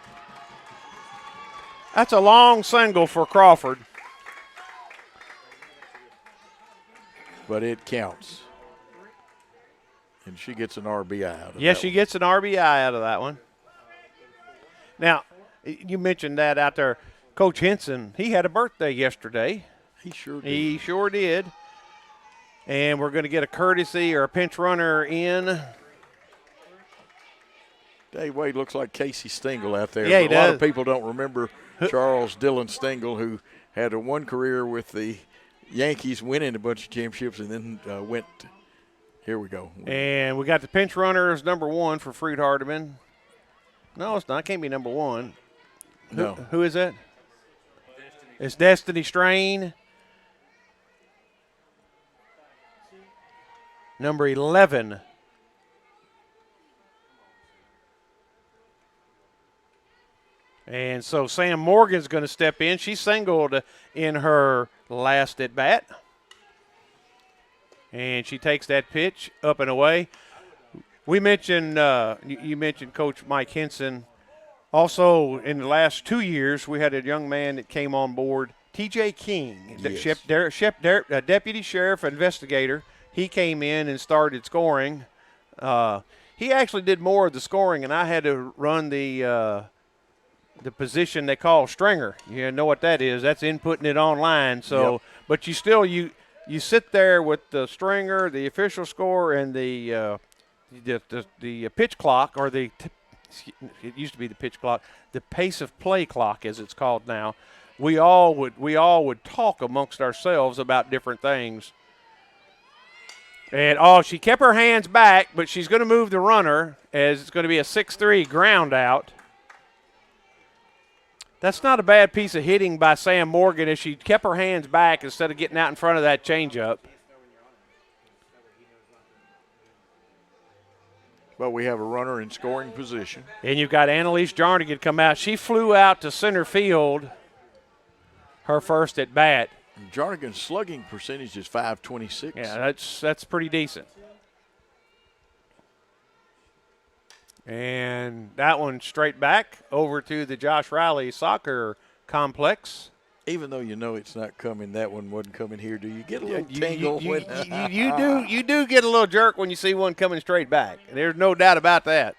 A: that's a long single for Crawford.
B: But it counts. And she gets an RBI out of that.
A: Yes, she gets an RBI out of that one. Now, you mentioned that out there. Coach Henson, he had a birthday yesterday.
B: He sure did.
A: He sure did. And we're going to get a courtesy or a pinch runner in.
B: Dave Wade looks like Casey Stengel out there.
A: Yeah, he
B: does. A lot of
A: does.
B: people don't remember Charles Dillon Stengel, who had one career with the Yankees, winning a bunch of championships, and then went – here we go.
A: And we got the pinch runner as number 1 for Freed-Hardeman. No, it's not. It can't be number 1.
B: No.
A: Who is that? It's Destiny Strain. Number 11. And so Sam Morgan's going to step in. She singled in her last at bat. And she takes that pitch up and away. We mentioned, you mentioned Coach Mike Henson. Also, in the last 2 years, we had a young man that came on board, T.J. King, deputy sheriff investigator. He came in and started scoring. He actually did more of the scoring, and I had to run the position they call stringer. You know what that is. That's inputting it online. So, But you still you sit there with the stringer, the official score, and the pitch clock, or it used to be the pitch clock, the pace of play clock, as it's called now. We all would talk amongst ourselves about different things. And she kept her hands back, but she's going to move the runner, as it's going to be a 6-3 ground out. That's not a bad piece of hitting by Sam Morgan, as she kept her hands back instead of getting out in front of that changeup.
B: But we have a runner in scoring position.
A: And you've got Annalise Jarnigan come out. She flew out to center field her first at bat.
B: Jarnigan's slugging percentage is .526.
A: Yeah, that's pretty decent. And that one straight back over to the Josh Riley soccer complex.
B: Even though you know it's not coming, that one wasn't coming here. Do you get a little tingle?
A: You do get a little jerk when you see one coming straight back. There's no doubt about that.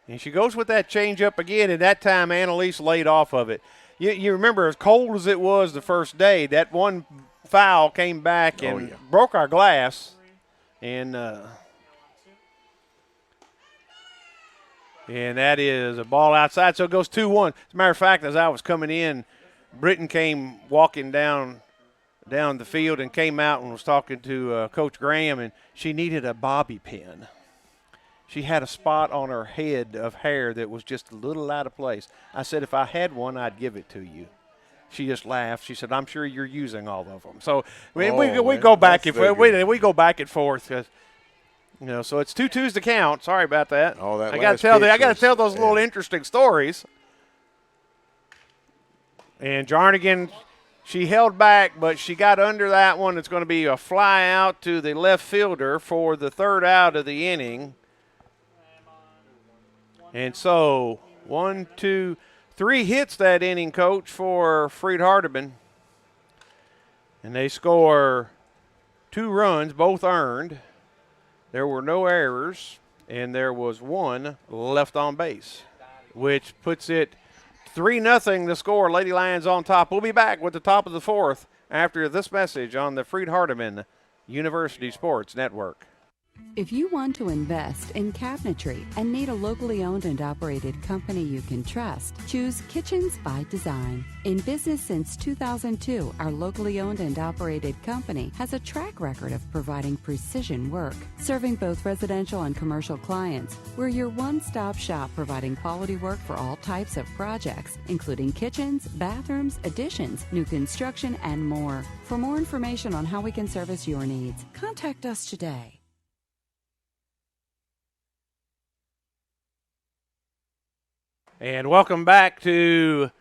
A: And she goes with that changeup again, and that time Annalise laid off of it. You remember, as cold as it was the first day, that one foul came back and broke our glass. And that is a ball outside, so it goes 2-1. As a matter of fact, as I was coming in, Britton came walking down the field and came out and was talking to Coach Graham, and she needed a bobby pin. She had a spot on her head of hair that was just a little out of place. I said, if I had one, I'd give it to you. She just laughed. She said, I'm sure you're using all of them. So we go back and we go back and forth. So it's 2-2's to count. Sorry about that.
B: Oh, that
A: I got to tell those little interesting stories. And Jarnigan, she held back, but she got under that one. It's going to be a fly out to the left fielder for the third out of the inning. And so 1, 2, 3 hits that inning, Coach, for Freed-Hardeman. And they score 2 runs, both earned. There were no errors, and there was 1 left on base, which puts it 3-0 the score. Lady Lions on top. We'll be back with the top of the 4th after this message on the Freed-Hardeman University Sports Network.
J: If you want to invest in cabinetry and need a locally owned and operated company you can trust, choose Kitchens by Design. In business since 2002, our locally owned and operated company has a track record of providing precision work. Serving both residential and commercial clients, we're your one-stop shop providing quality work for all types of projects, including kitchens, bathrooms, additions, new construction, and more. For more information on how we can service your needs, contact us today.
A: And welcome back to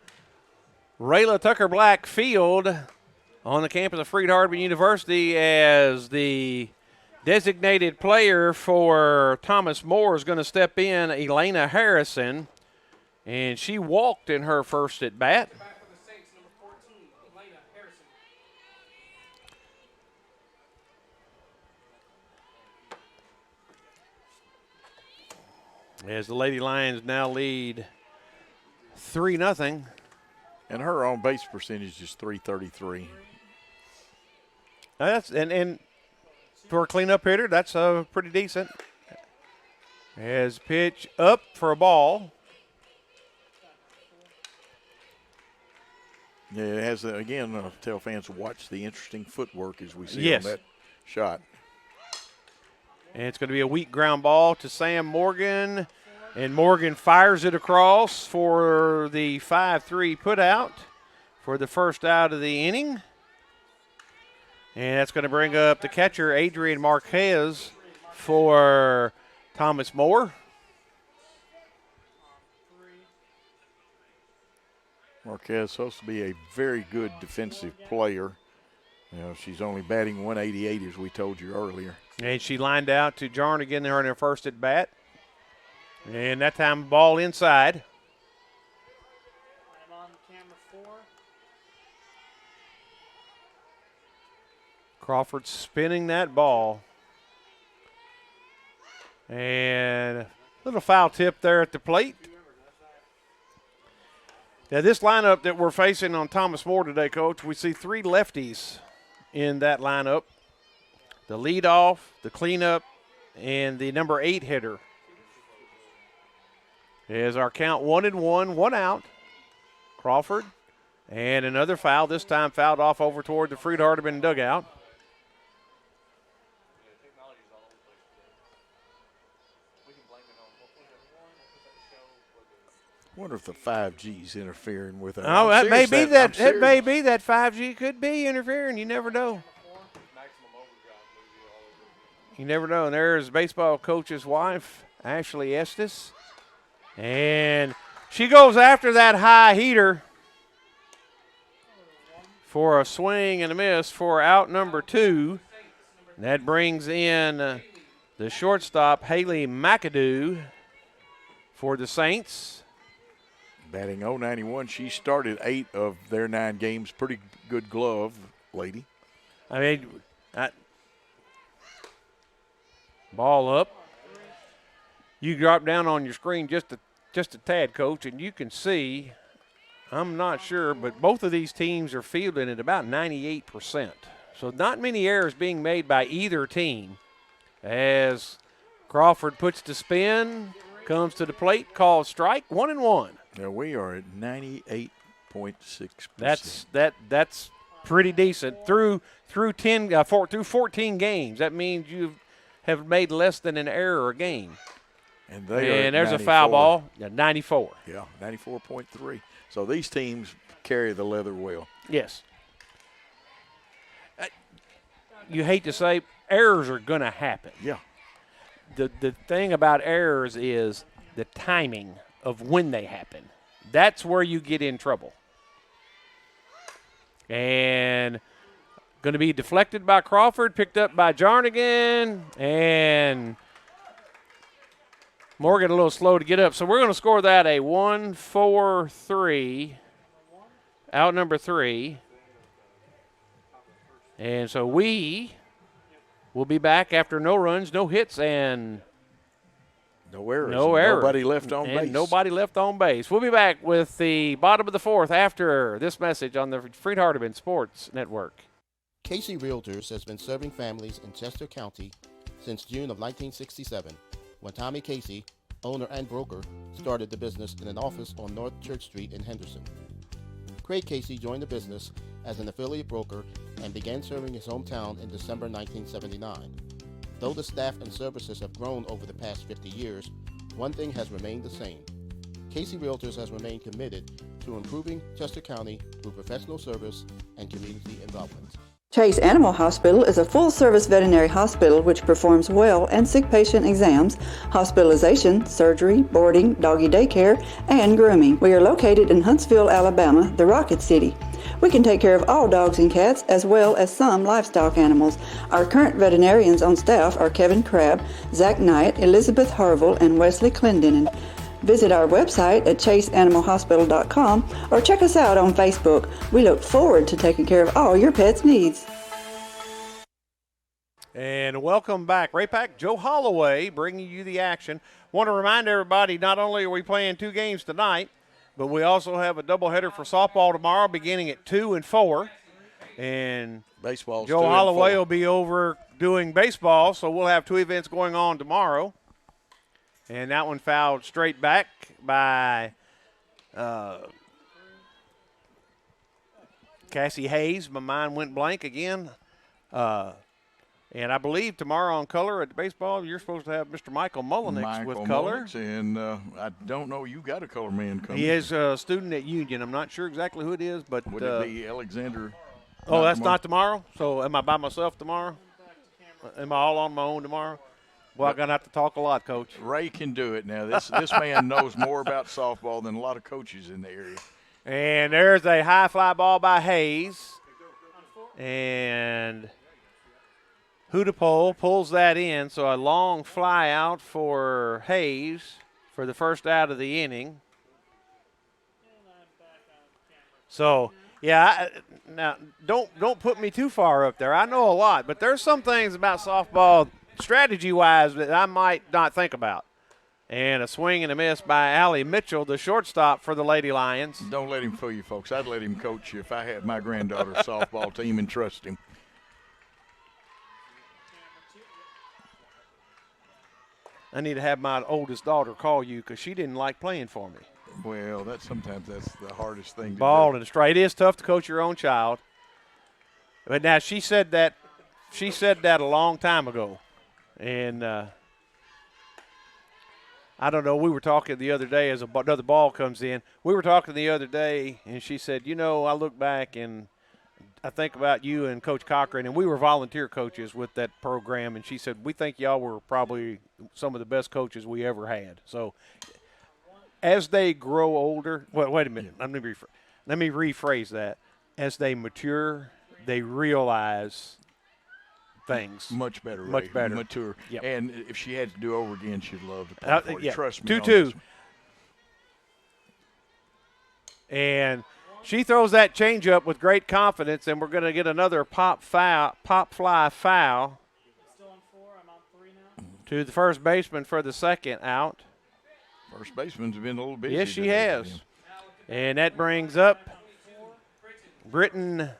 A: Rayla Tucker Black Field on the campus of Freed-Hardeman University, as the designated player for Thomas More is going to step in, Elena Harrison, and she walked in her first at bat. As the Lady Lions now lead 3-0.
B: And her on base percentage is .333.
A: That's and for a cleanup hitter, that's pretty decent. As pitch up for a ball.
B: Yeah, it has, again, tell fans to watch the interesting footwork as we see on that shot.
A: And it's going to be a weak ground ball to Sam Morgan. And Morgan fires it across for the 5-3 putout for the first out of the inning. And that's going to bring up the catcher, Adrian Marquez, for Thomas More.
B: Marquez supposed to be a very good defensive player. She's only batting .188, as we told you earlier.
A: And she lined out to Jarnigan there in her first at bat. And that time, ball inside.
I: I'm on camera 4.
A: Crawford spinning that ball. And a little foul tip there at the plate. Now, this lineup that we're facing on Thomas More today, Coach, we see 3 lefties in that lineup. The leadoff, the cleanup, and the number 8 hitter. As our count 1-1, 1 out. Crawford. And another foul, this time fouled off over toward the Freed-Hardeman dugout.
B: I wonder if the 5G's interfering with that.
A: Oh, that may be that. It may be that 5G could be interfering. You never know. You never know. And there's baseball coach's wife, Ashley Estes. And she goes after that high heater for a swing and a miss for out number 2. That brings in the shortstop, Haley McAdoo, for the Saints.
B: Batting .091. She started 8 of their 9 games. Pretty good glove, lady.
A: I mean, ball up. You drop down on your screen just a tad, Coach, and you can see, I'm not sure, but both of these teams are fielding at about 98%. So not many errors being made by either team. As Crawford puts the spin, comes to the plate, calls strike, 1-1.
B: Now we are at 98.6%.
A: That's pretty decent through 14 games. That means you have made less than an error a game.
B: And
A: there's a foul ball, 94.
B: Yeah, 94.3. So these teams carry the leather well.
A: Yes. You hate to say errors are going to happen.
B: Yeah.
A: The thing about errors is the timing of when they happen. That's where you get in trouble. And going to be deflected by Crawford, picked up by Jarnigan, and Morgan a little slow to get up. So we're going to score that a 1-4-3, out number 3. And so we will be back after no runs, no hits, and
B: no errors.
A: Nobody
B: left on base.
A: Nobody left on base. We'll be back with the bottom of the 4th after this message on the Freed-Hardeman Sports Network.
E: Casey Realtors has been serving families in Chester County since June of 1967, when Tommy Casey, owner and broker, started the business in an office on North Church Street in Henderson. Craig Casey joined the business as an affiliate broker and began serving his hometown in December 1979. Though the staff and services have grown over the past 50 years, one thing has remained the same. Casey Realtors has remained committed to improving Chester County through professional service and community involvement.
G: Chase Animal Hospital is a full-service veterinary hospital which performs well and sick patient exams, hospitalization, surgery, boarding, doggy daycare, and grooming. We are located in Huntsville, Alabama, the Rocket City. We can take care of all dogs and cats as well as some livestock animals. Our current veterinarians on staff are Kevin Crabb, Zach Knight, Elizabeth Harville, and Wesley Clendenin. Visit our website at chaseanimalhospital.com or check us out on Facebook. We look forward to taking care of all your pet's needs.
A: And welcome back. Ray Pack, Joe Holloway bringing you the action. Want to remind everybody, not only are we playing 2 games tonight, but we also have a doubleheader for softball tomorrow beginning at 2 and 4. And
B: baseball.
A: Joe Holloway will be over doing baseball, so we'll have 2 events going on tomorrow. And that one fouled straight back by Cassie Hayes. My mind went blank again. And I believe tomorrow on color at baseball, you're supposed to have Mr. Michael Mullenix with color.
B: And I don't know, you got a color man coming.
A: He is a student at Union. I'm not sure exactly who it is, but
B: would it be Alexander?
A: Oh, that's not tomorrow? So am I by myself tomorrow? Am I all on my own tomorrow? Well, I'm going to have to talk a lot, Coach.
B: Ray can do it now. This man knows more about softball than a lot of coaches in the area.
A: And there's a high fly ball by Hayes. And Hudapole pulls that in, so a long fly out for Hayes for the first out of the inning. So, yeah, now don't put me too far up there. I know a lot, but there's some things about softball strategy-wise that I might not think about. And a swing and a miss by Allie Mitchell, the shortstop for the Lady Lions.
B: Don't let him fool you, folks. I'd let him coach you if I had my granddaughter's softball team and trust him.
A: I need to have my oldest daughter call you because she didn't like playing for me.
B: Well, sometimes that's the hardest thing to do.
A: Ball and straight. It is tough to coach your own child. But now she said that a long time ago. And I don't know, we were talking the other day as another ball comes in. We were talking the other day, and she said, I look back and I think about you and Coach Cochran, and we were volunteer coaches with that program, and she said, we think y'all were probably some of the best coaches we ever had. So as they grow older – well, wait a minute. Let me rephrase that. As they mature, they realize – things
B: much better, mature.
A: Yep.
B: And if she had to do over again, she'd love to play for you. Trust me.
A: 2-2. And she throws that changeup with great confidence, and we're going to get another pop fly foul.
I: Still on 4. I'm on 3 now.
A: to the first baseman for the second out.
B: First baseman's been a little busy.
A: Yes, she
B: today for
A: has.
B: him.
A: And that brings up Britton,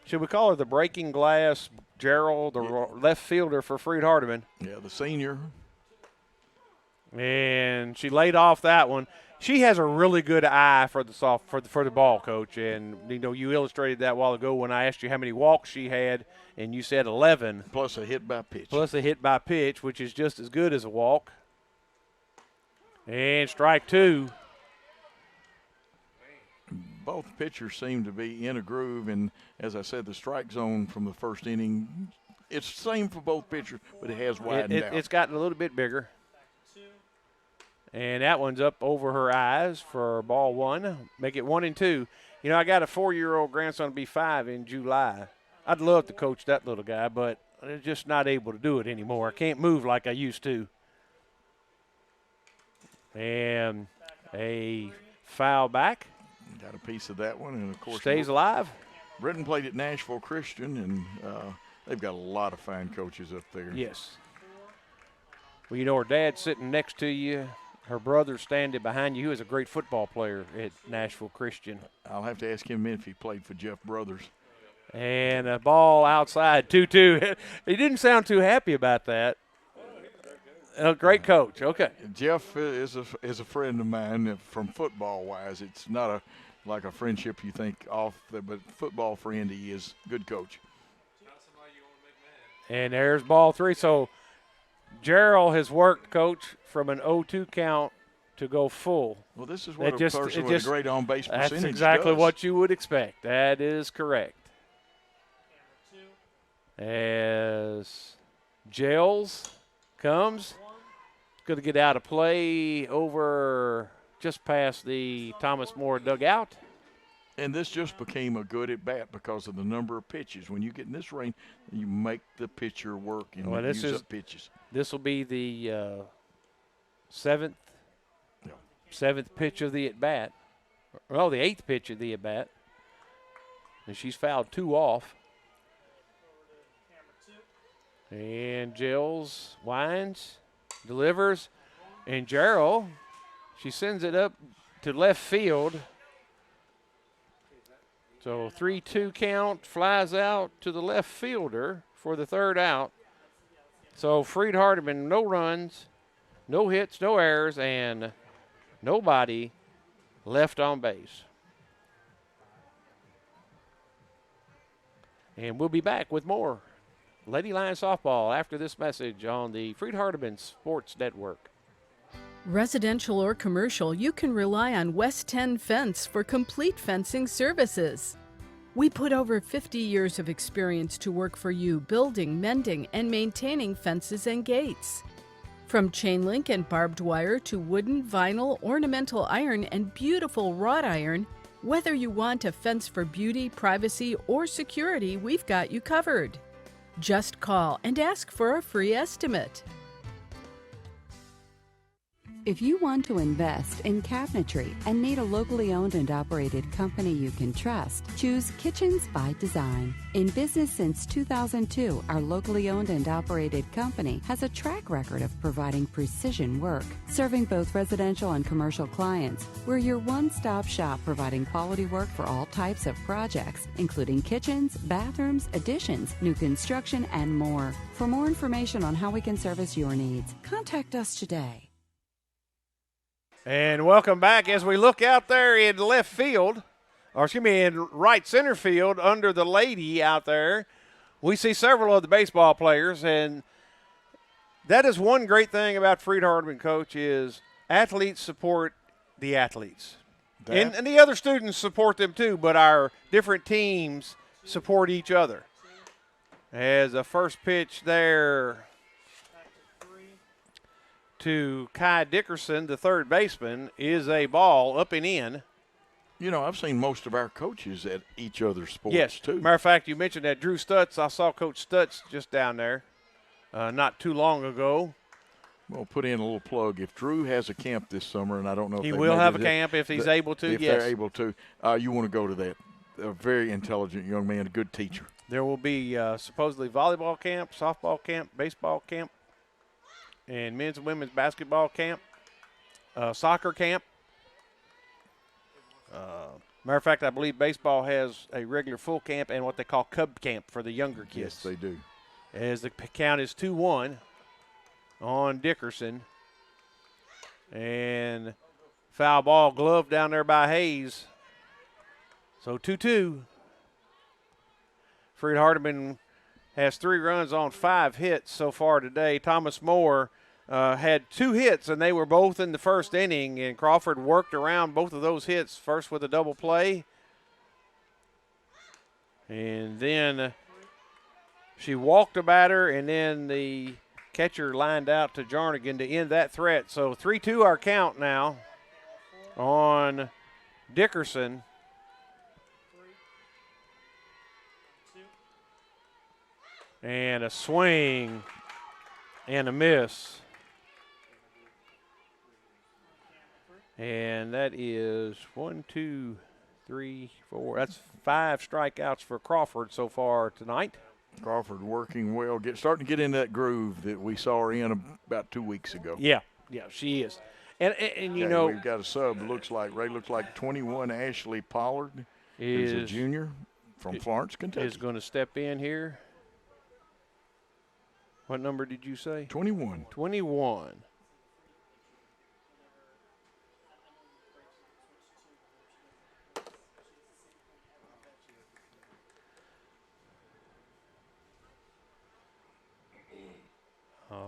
A: should we call her the breaking glass, Gerald, the left fielder for Freed-Hardeman.
B: Yeah, the senior.
A: And she laid off that one. She has a really good eye for the ball, Coach. And, you know, you illustrated that a while ago when I asked you how many walks she had, and you said 11.
B: Plus a hit by pitch.
A: Plus a hit by pitch, which is just as good as a walk. And strike two.
B: Both pitchers seem to be in a groove, and as I said, the strike zone from the first inning, it's the same for both pitchers, but it has widened out.
A: It's gotten a little bit bigger. And that one's up over her eyes for ball one. Make it 1-2. You know, I got a 4-year-old grandson to be 5 in July. I'd love to coach that little guy, but I'm just not able to do it anymore. I can't move like I used to. And a foul back.
B: Got a piece of that one, and of course
A: stays alive.
B: Britton played at Nashville Christian, and they've got a lot of fine coaches up there.
A: Yes. Well, you know, her dad's sitting next to you. Her brother's standing behind you, who is a great football player at Nashville Christian.
B: I'll have to ask him if he played for Jeff Brothers.
A: And a ball outside, 2-2. He didn't sound too happy about that. A great coach. Okay.
B: Jeff is a friend of mine from football-wise. It's not like a friendship you think off, but football friend he is. Good coach.
A: And there's ball 3. So Gerald has worked, Coach, from an 0-2 count to go full.
B: Well, this is what a person with a great on-base percentage
A: That's exactly
B: does.
A: what you would expect. That is correct. As Gels comes, going to get out of play over just past the Thomas More dugout.
B: And this just became a good at-bat because of the number of pitches. When you get in this range, you make the pitcher work and use up pitches.
A: This will be the seventh pitch of the at-bat. Well, the 8th pitch of the at-bat. And she's fouled 2 off. And Gels winds, delivers, and Gerald, she sends it up to left field. So 3-2 count, flies out to the left fielder for the 3rd out. So Freed-Hardeman, no runs, no hits, no errors, and nobody left on base. And we'll be back with more Lady Lion Softball after this message on the Freed-Hardeman Sports Network.
H: Residential or commercial, you can rely on West 10 Fence for complete fencing services. We put over 50 years of experience to work for you building, mending, and maintaining fences and gates. From chain link and barbed wire to wooden, vinyl, ornamental iron, and beautiful wrought iron, whether you want a fence for beauty, privacy, or security, we've got you covered. Just call and ask for a free estimate.
J: If you want to invest in cabinetry and need a locally owned and operated company you can trust, choose Kitchens by Design. In business since 2002, our locally owned and operated company has a track record of providing precision work, serving both residential and commercial clients. We're your one-stop shop providing quality work for all types of projects, including kitchens, bathrooms, additions, new construction, and more. For more information on how we can service your needs, contact us today.
A: And welcome back as we look out there in left field, or excuse me, in right center field under the lady out there. We see several of the baseball players, and that is one great thing about Freed-Hardeman, Coach, is athletes support the athletes. And the other students support them too, but our different teams support each other. As a first pitch there to Kai Dickerson, the third baseman, is a ball up and in.
B: You know, I've seen most of our coaches at each other's sports,
A: yes,
B: too.
A: Matter of fact, you mentioned that Drew Stutz. I saw Coach Stutz just down there not too long ago.
B: Well, put in a little plug. If Drew has a camp this summer, and I don't know if
A: he
B: they
A: will have a camp if he's able to,
B: if
A: yes.
B: they're able to, you want to go to that. A very intelligent young man, a good teacher.
A: There will be supposedly volleyball camp, softball camp, baseball camp. and men's and women's basketball camp, soccer camp. Matter of fact, I believe baseball has a regular full camp and what they call Cub camp for the younger kids.
B: Yes, they do.
A: As the count is 2-1 on Dickerson. And foul ball, glove down there by Hayes. So 2-2. Freed-Hardeman has 3 runs on 5 hits so far today. Thomas Moore had 2 hits, and they were both in the first inning, and Crawford worked around both of those hits, first with a double play. And then she walked a batter, and then the catcher lined out to Jarnigan to end that threat. So 3-2 our count now on Dickerson. And a swing and a miss. And that is 1, 2, 3, 4. That's 5 strikeouts for Crawford so far tonight.
B: Crawford working well, starting to get in that groove that we saw her in about 2 weeks ago.
A: Yeah, she is. And you know,
B: we've got a sub. Looks like 21. Ashley Pollard is a junior from Florence, Kentucky.
A: Is going to step in here. What number did you say?
B: 21.
A: 21.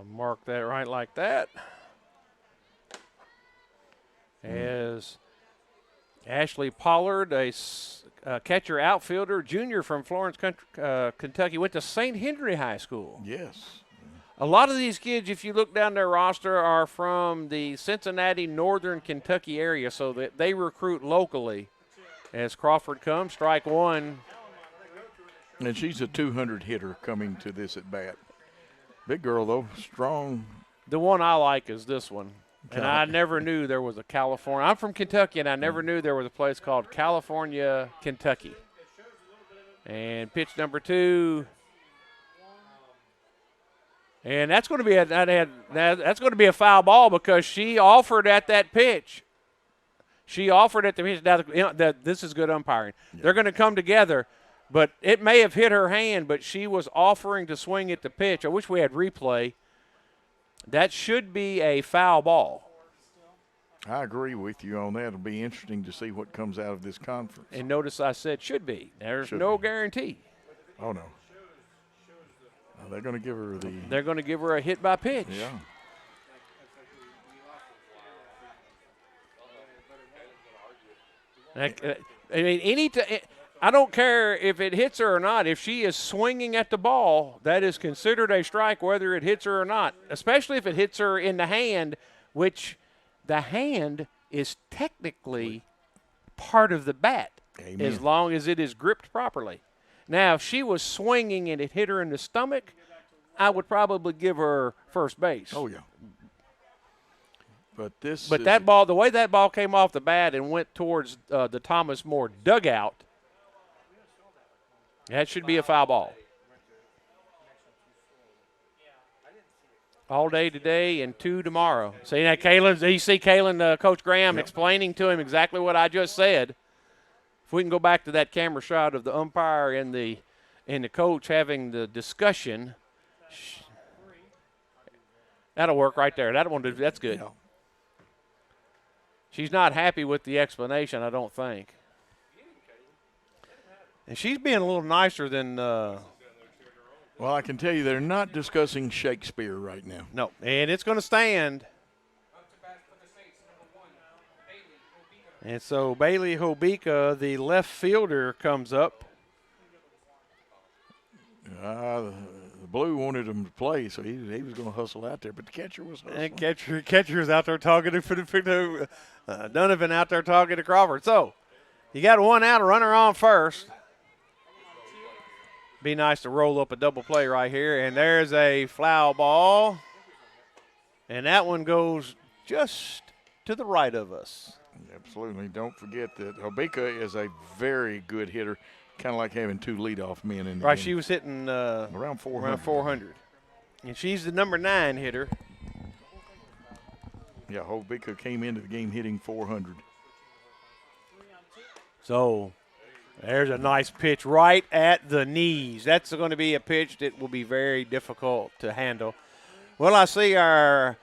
A: Mark that right like that. As Ashley Pollard, a catcher outfielder, junior from Florence, Kentucky, went to St. Henry High School.
B: Yes.
A: A lot of these kids, if you look down their roster, are from the Cincinnati, northern Kentucky area, so that they recruit locally. As Crawford comes, strike one.
B: And she's a 200 hitter coming to this at bat. Big girl, though, strong.
A: The one I like is this one. And I never knew there was a California. I'm from Kentucky, and I never knew there was a place called California, Kentucky. And pitch number 2. And that's going to be that's going to be a foul ball because she offered at that pitch. She offered at the pitch. Now, this is good umpiring. Yeah. They're going to come together, but it may have hit her hand, but she was offering to swing at the pitch. I wish we had replay. That should be a foul ball.
B: I agree with you on that. It'll be interesting to see what comes out of this conference.
A: And notice I said should be. There's no guarantee.
B: Oh, no. They're going to give her
A: They're going to give her a hit by pitch.
B: Yeah.
A: I mean, I don't care if it hits her or not. If she is swinging at the ball, that is considered a strike whether it hits her or not, especially if it hits her in the hand, which the hand is technically part of the bat.
B: Amen.
A: As long as it is gripped properly. Now, if she was swinging and it hit her in the stomach, I would probably give her first base.
B: Oh, yeah. But
A: that ball, the way that ball came off the bat and went towards the Thomas More dugout, that should be a foul ball. All day today and 2 tomorrow. See that you see Kalen, Coach Graham, explaining to him exactly what I just said. If we can go back to that camera shot of the umpire and the coach having the discussion, that'll work right there. That's good.
B: Yeah.
A: She's not happy with the explanation, I don't think. And she's being a little nicer than
B: well, I can tell you they're not discussing Shakespeare right now.
A: No, and it's going to stand. And so Bailey Hobika, the left fielder, comes up.
B: The blue wanted him to play, so he was going to hustle out there, but the catcher was hustling.
A: And catcher's out there talking to Donovan out there talking to Crawford. So you got 1 out, a runner on first. Be nice to roll up a double play right here, and there's a foul ball, and that one goes just to the right of us.
B: Absolutely. Don't forget that Hobika is a very good hitter, kind of like having 2 leadoff men in the game.
A: She was hitting
B: around 400.
A: And she's the number 9 hitter
B: Yeah, Hovbika came into the game hitting 400.
A: So there's a nice pitch right at the knees. That's going to be a pitch that will be very difficult to handle. Well, I see our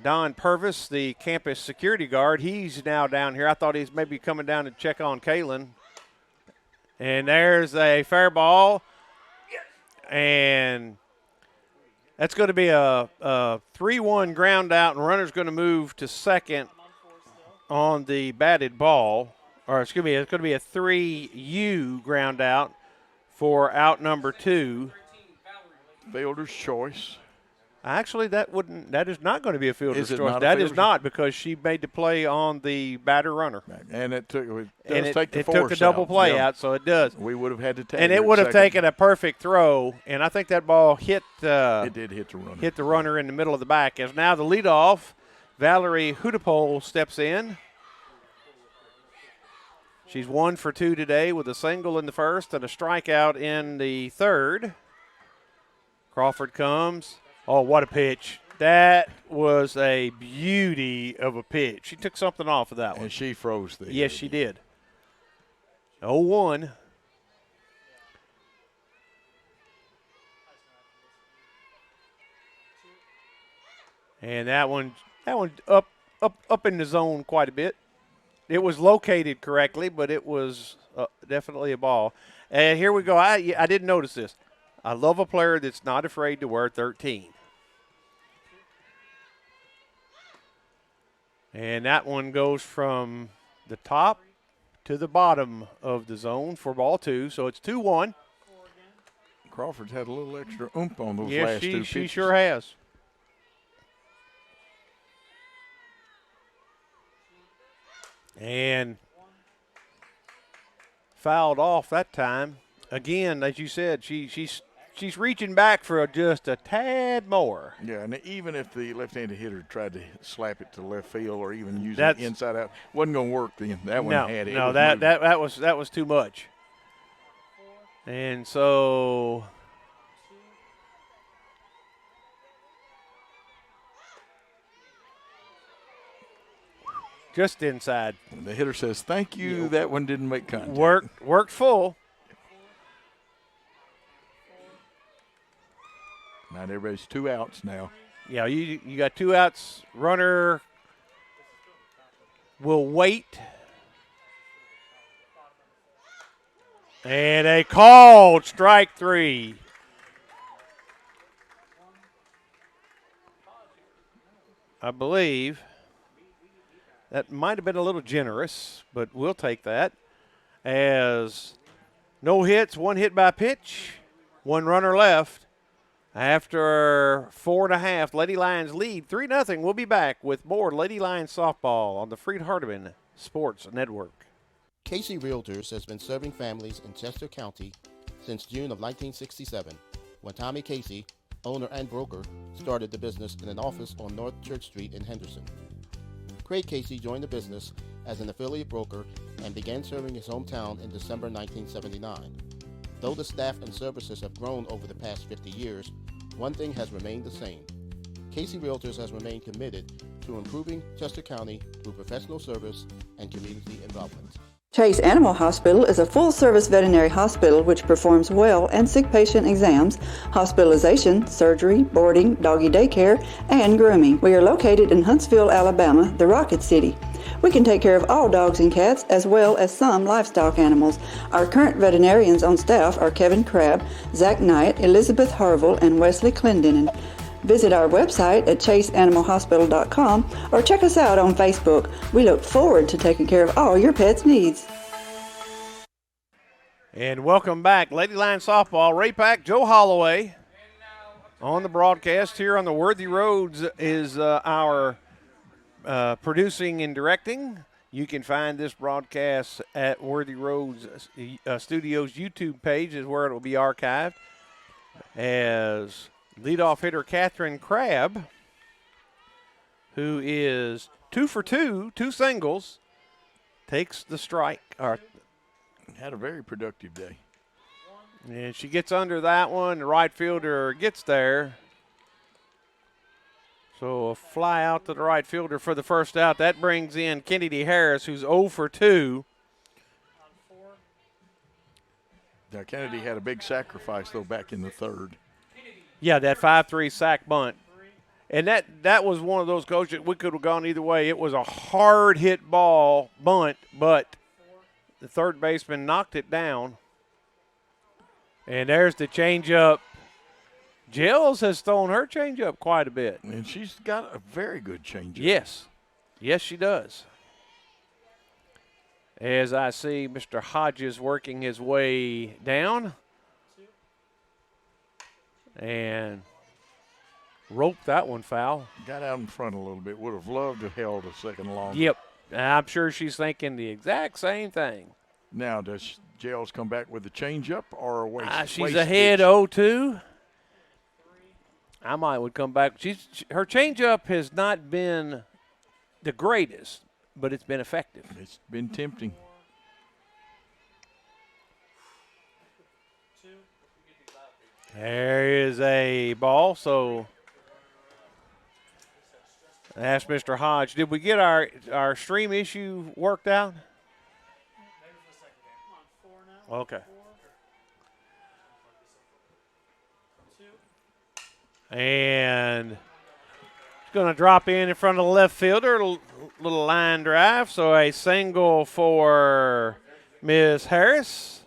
A: Don Purvis, the campus security guard. He's now down here. I thought he's maybe coming down to check on Kaylin. And there's a fair ball. And that's going to be a 3-1 ground out, and runner's going to move to second on the batted ball. Or, excuse me, it's going to be a 3U ground out for out number 2.
B: Fielder's choice.
A: Actually, that is not going to be a fielder's choice. That is not, because she made the play on the batter runner.
B: And it took
A: it took a double play out, so it does.
B: We would have had to take it.
A: And it would have taken a perfect throw, and I think that ball hit
B: it did hit the runner.
A: Hit the runner in the middle of the back. As now the leadoff, Valerie Hudepole steps in. She's 1 for 2 today with a single in the first and a strikeout in the third. Crawford comes. Oh, what a pitch. That was a beauty of a pitch. She took something off of that one.
B: And she froze there.
A: Yes, she did. 0-1. And that one up in the zone quite a bit. It was located correctly, but it was definitely a ball. And here we go. I didn't notice this. I love a player that's not afraid to wear 13. And that one goes from the top to the bottom of the zone for ball 2. So it's 2-1.
B: Crawford's had a little extra oomph on those
A: yes,
B: last 2 pitches.
A: She sure has. And fouled off that time. Again, as you said, she's reaching back for just a tad more.
B: Yeah, and even if the left-handed hitter tried to slap it to left field or even use it inside out, wasn't going to work then. That one had it.
A: No, that was too much. And so just inside.
B: The hitter says, "Thank you." Yeah. That one didn't make contact.
A: Worked full.
B: Now everybody's 2 outs now.
A: Yeah, you got 2 outs. Runner will wait. And a called strike 3. I believe that might have been a little generous, but we'll take that. As no hits, 1 hit by pitch, 1 runner left. After 4.5, Lady Lions lead 3-0. We'll be back with more Lady Lions softball on the Freed-Hardeman Sports Network.
E: Casey Realtors has been serving families in Chester County since June of 1967, when Tommy Casey, owner and broker, started the business in an office on North Church Street in Henderson. Craig Casey joined the business as an affiliate broker and began serving his hometown in December 1979. Though the staff and services have grown over the past 50 years, one thing has remained the same. Casey Realtors has remained committed to improving Chester County through professional service and community involvement.
G: Chase Animal Hospital is a full-service veterinary hospital which performs well and sick patient exams, hospitalization, surgery, boarding, doggy daycare, and grooming. We are located in Huntsville, Alabama, the Rocket City. We can take care of all dogs and cats as well as some livestock animals. Our current veterinarians on staff are Kevin Crabb, Zach Knight, Elizabeth Harville, and Wesley Clendenin. Visit our website at chaseanimalhospital.com or check us out on Facebook. We look forward to taking care of all your pet's needs.
A: And welcome back. Lady Lion Softball, Ray Pack, Joe Holloway on the broadcast here on the Worthy Roads is our producing and directing. You can find this broadcast at Worthy Roads Studios YouTube page is where it will be archived. As leadoff hitter Catherine Crabb, who is 2 for 2, 2 singles, takes the strike.
B: Had a very productive day.
A: And she gets under that one. The right fielder gets there. So a fly out to the right fielder for the first out. That brings in Kennedy Harris, who's 0 for 2.
B: Now, Kennedy had a big sacrifice, though, back in the third.
A: Yeah, that 5-3 sack bunt. And that was one of those coaches, we could have gone either way. It was a hard hit ball bunt, but the third baseman knocked it down. And there's the changeup. Jills has thrown her changeup quite a bit.
B: And she's got a very good changeup.
A: Yes. Yes, she does. As I see Mr. Hodges working his way down. And roped that one foul.
B: Got out in front a little bit. Would have loved to have held a second longer.
A: Yep. I'm sure she's thinking the exact same thing.
B: Now, does Jels come back with a changeup or a waste?
A: She's ahead 0-2. I would come back. Her changeup has not been the greatest, but it's been effective.
B: It's been tempting.
A: There is a ball, so ask Mr. Hodge. Did we get our stream issue worked out? Okay. And it's going to drop in front of the left fielder, little line drive. So a single for Ms. Harris.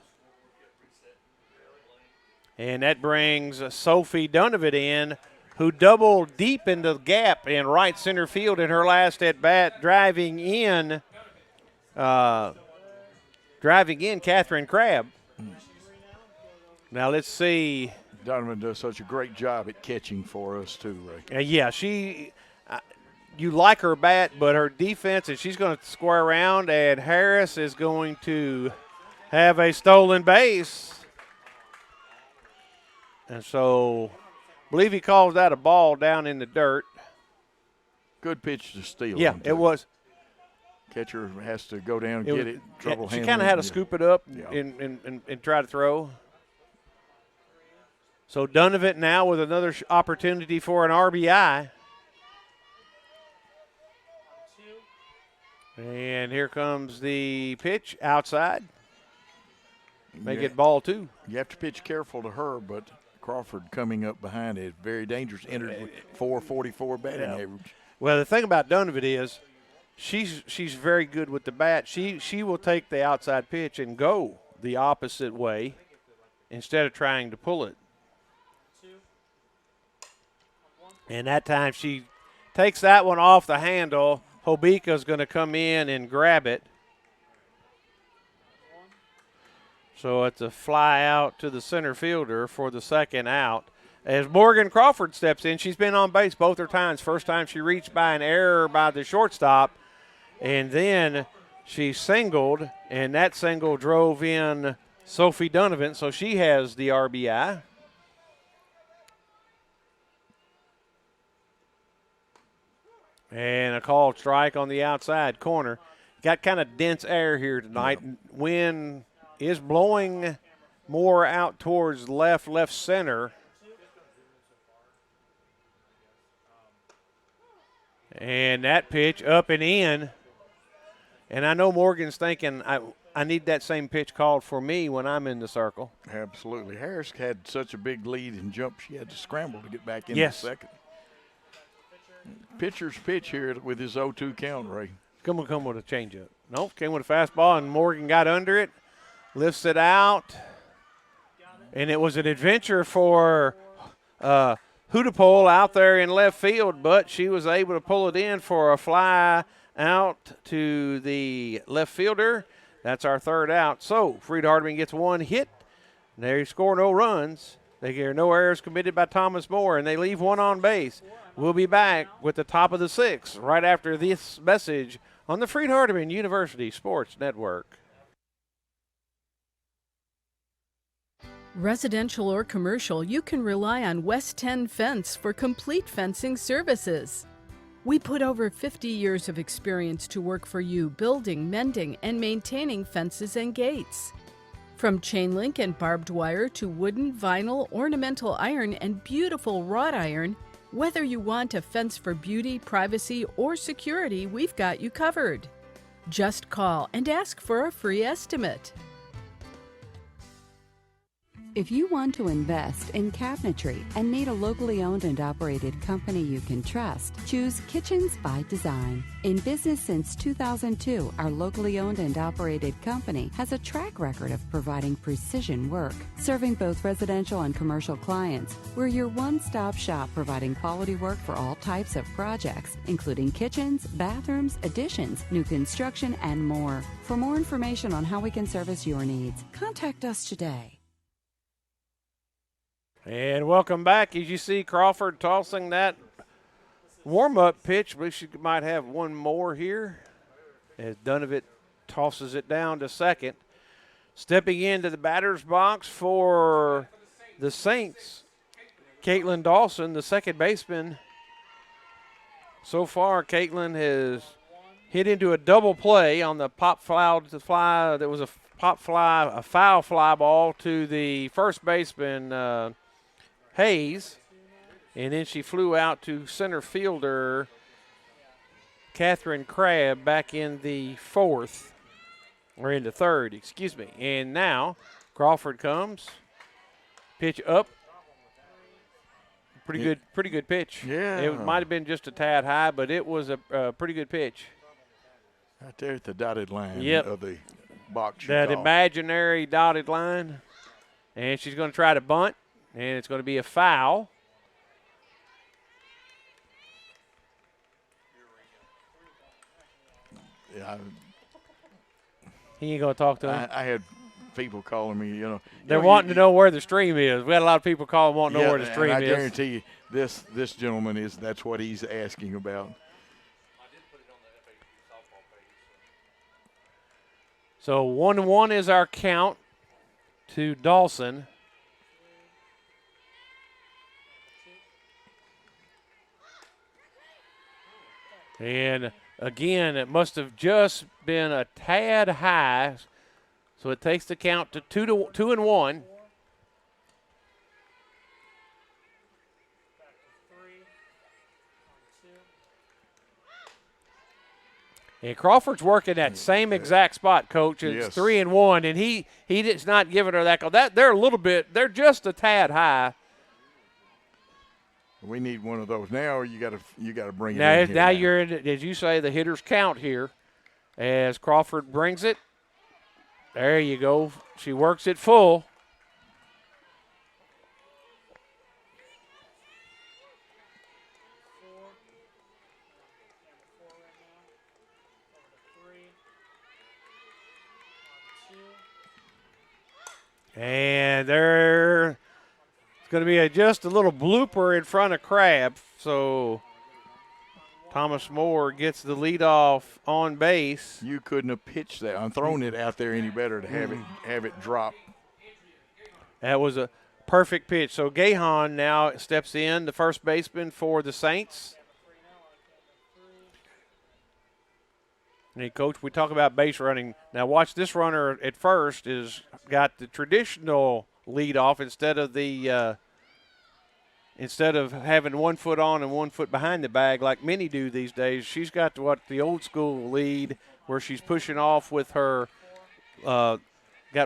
A: And that brings Sophie Dunovan in, who doubled deep into the gap in right center field in her last at bat, driving in Catherine Crabb. Now let's see.
B: Donovan does such a great job at catching for us too, Ray.
A: Yeah, you like her bat, but her defense, and she's going to square around, and Harris is going to have a stolen base. And so I believe he calls that a ball down in the dirt.
B: Good pitch to steal.
A: Yeah, it was.
B: Catcher has to go down and get it. Trouble
A: She
B: handling.
A: kind of had to scoop it up
B: Yeah.
A: and try to throw. So Dunovan now with another opportunity for an RBI. And here comes the pitch outside. Make it ball 2.
B: You have to pitch careful to her, but Crawford coming up behind it, very dangerous. Entered with 444 batting average.
A: Well, the thing about Dunovan is she's very good with the bat. She will take the outside pitch and go the opposite way instead of trying to pull it. And that time she takes that one off the handle. Hobika's going to come in and grab it. So it's a fly out to the center fielder for the second out. As Morgan Crawford steps in, she's been on base both her times. First time she reached by an error by the shortstop, and then she singled, and that single drove in Sophie Dunovan, so she has the RBI. And a called strike on the outside corner. Got kind of dense air here tonight. Yep. Wind is blowing more out towards left center. And that pitch up and in. And I know Morgan's thinking, I need that same pitch called for me when I'm in the circle.
B: Absolutely. Harris had such a big lead and jump, she had to scramble to get back in the second. Pitcher's pitch here with his 0-2 count, Ray.
A: Come with a changeup. Nope, came with a fastball, and Morgan got under it, lifts it out. And it was an adventure for Hudipole out there in left field, but she was able to pull it in for a fly out to the left fielder. That's our third out. So Freed-Hardeman gets one hit. They score no runs. They get no errors committed by Thomas Moore, and they leave one on base. We'll be back with the top of the sixth right after this message on the Freed-Hardeman University Sports Network.
H: Residential or commercial, you can rely on West 10 Fence for complete fencing services. We put over 50 years of experience to work for you building, mending, and maintaining fences and gates. From chain link and barbed wire to wooden, vinyl, ornamental iron, and beautiful wrought iron, Whether you want a fence for beauty, privacy, or security, we've got you covered. Just call and ask for a free estimate.
J: If you want to invest in cabinetry and need a locally owned and operated company you can trust, choose Kitchens by Design. In business since 2002, our locally owned and operated company has a track record of providing precision work. Serving both residential and commercial clients, we're your one-stop shop providing quality work for all types of projects, including kitchens, bathrooms, additions, new construction, and more. For more information on how we can service your needs, contact us today.
A: And welcome back. As you see Crawford tossing that warm-up pitch. We might have one more here as Dunovit tosses it down to second. Stepping into the batter's box for the Saints, Caitlin Dawson, the second baseman. So far, Caitlin has hit into a double play on the pop fly. There was a foul fly ball to the first baseman, Hayes, and then she flew out to center fielder Catherine Crabb back in the fourth, or in the third, excuse me. And now Crawford comes, pitch up, pretty good pitch.
B: Yeah,
A: it might have been just a tad high, but it was a pretty good pitch.
B: Right there at the dotted line of the box.
A: That imaginary dotted line, and she's going to try to bunt. And it's going to be a foul.
B: Yeah,
A: he ain't going to talk to him.
B: I had people calling me,
A: They're wanting to know where the stream is. We had a lot of people calling wanting to know where the stream is.
B: I guarantee you this gentleman that's what he's asking about.
A: So 1-1 is our count to Dawson. And again, it must have just been a tad high, so it takes the count to 2-1. And Crawford's working that same exact spot, Coach. It's 3-1, and he's not giving her that call. They're just a tad high.
B: We need one of those now, or you got to bring it
A: now,
B: in here.
A: Now you're in, as you say, the hitter's count here. As Crawford brings it, there you go. She works it full. And there's going to be just a little blooper in front of Crabb. So Thomas Moore gets the leadoff on base.
B: You couldn't have pitched that. I'm throwing it out there any better to have it drop.
A: That was a perfect pitch. So Gahan now steps in, the first baseman for the Saints. And hey, Coach, we talk about base running. Now watch this runner at first is got the traditional leadoff instead of having 1 foot on and 1 foot behind the bag like many do these days. She's got the old school lead where she's pushing off with her got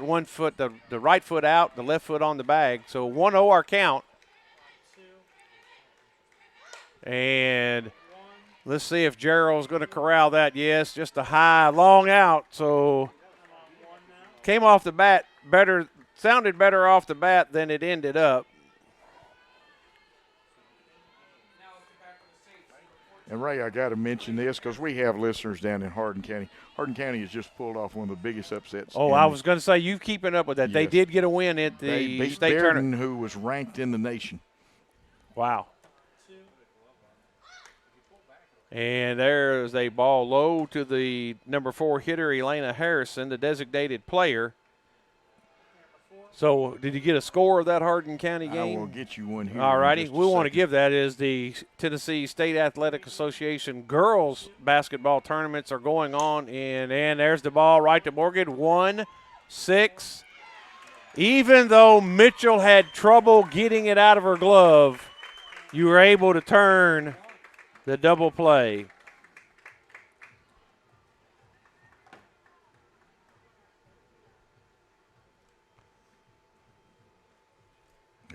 A: 1 foot, the right foot out, the left foot on the bag. So 1-0 our count. And let's see if Gerald's going to corral that. Yes, just a high, long out. So came off the bat better, sounded better off the bat than it ended up.
B: And, Ray, I got to mention this because we have listeners down in Hardin County. Hardin County has just pulled off one of the biggest upsets.
A: Oh, I was going to say, you keeping up with that. Yes. They did get a win at the state tournament.
B: Who was ranked in the nation.
A: Wow. And there's a ball low to the number 4 hitter, Elena Harrison, the designated player. So did you get a score of that Hardin County game?
B: I will get you one here.
A: All righty. We want to give that is the Tennessee State Athletic Association girls basketball tournaments are going on. And there's the ball right to Morgan, 1-6. Even though Mitchell had trouble getting it out of her glove, you were able to turn the double play.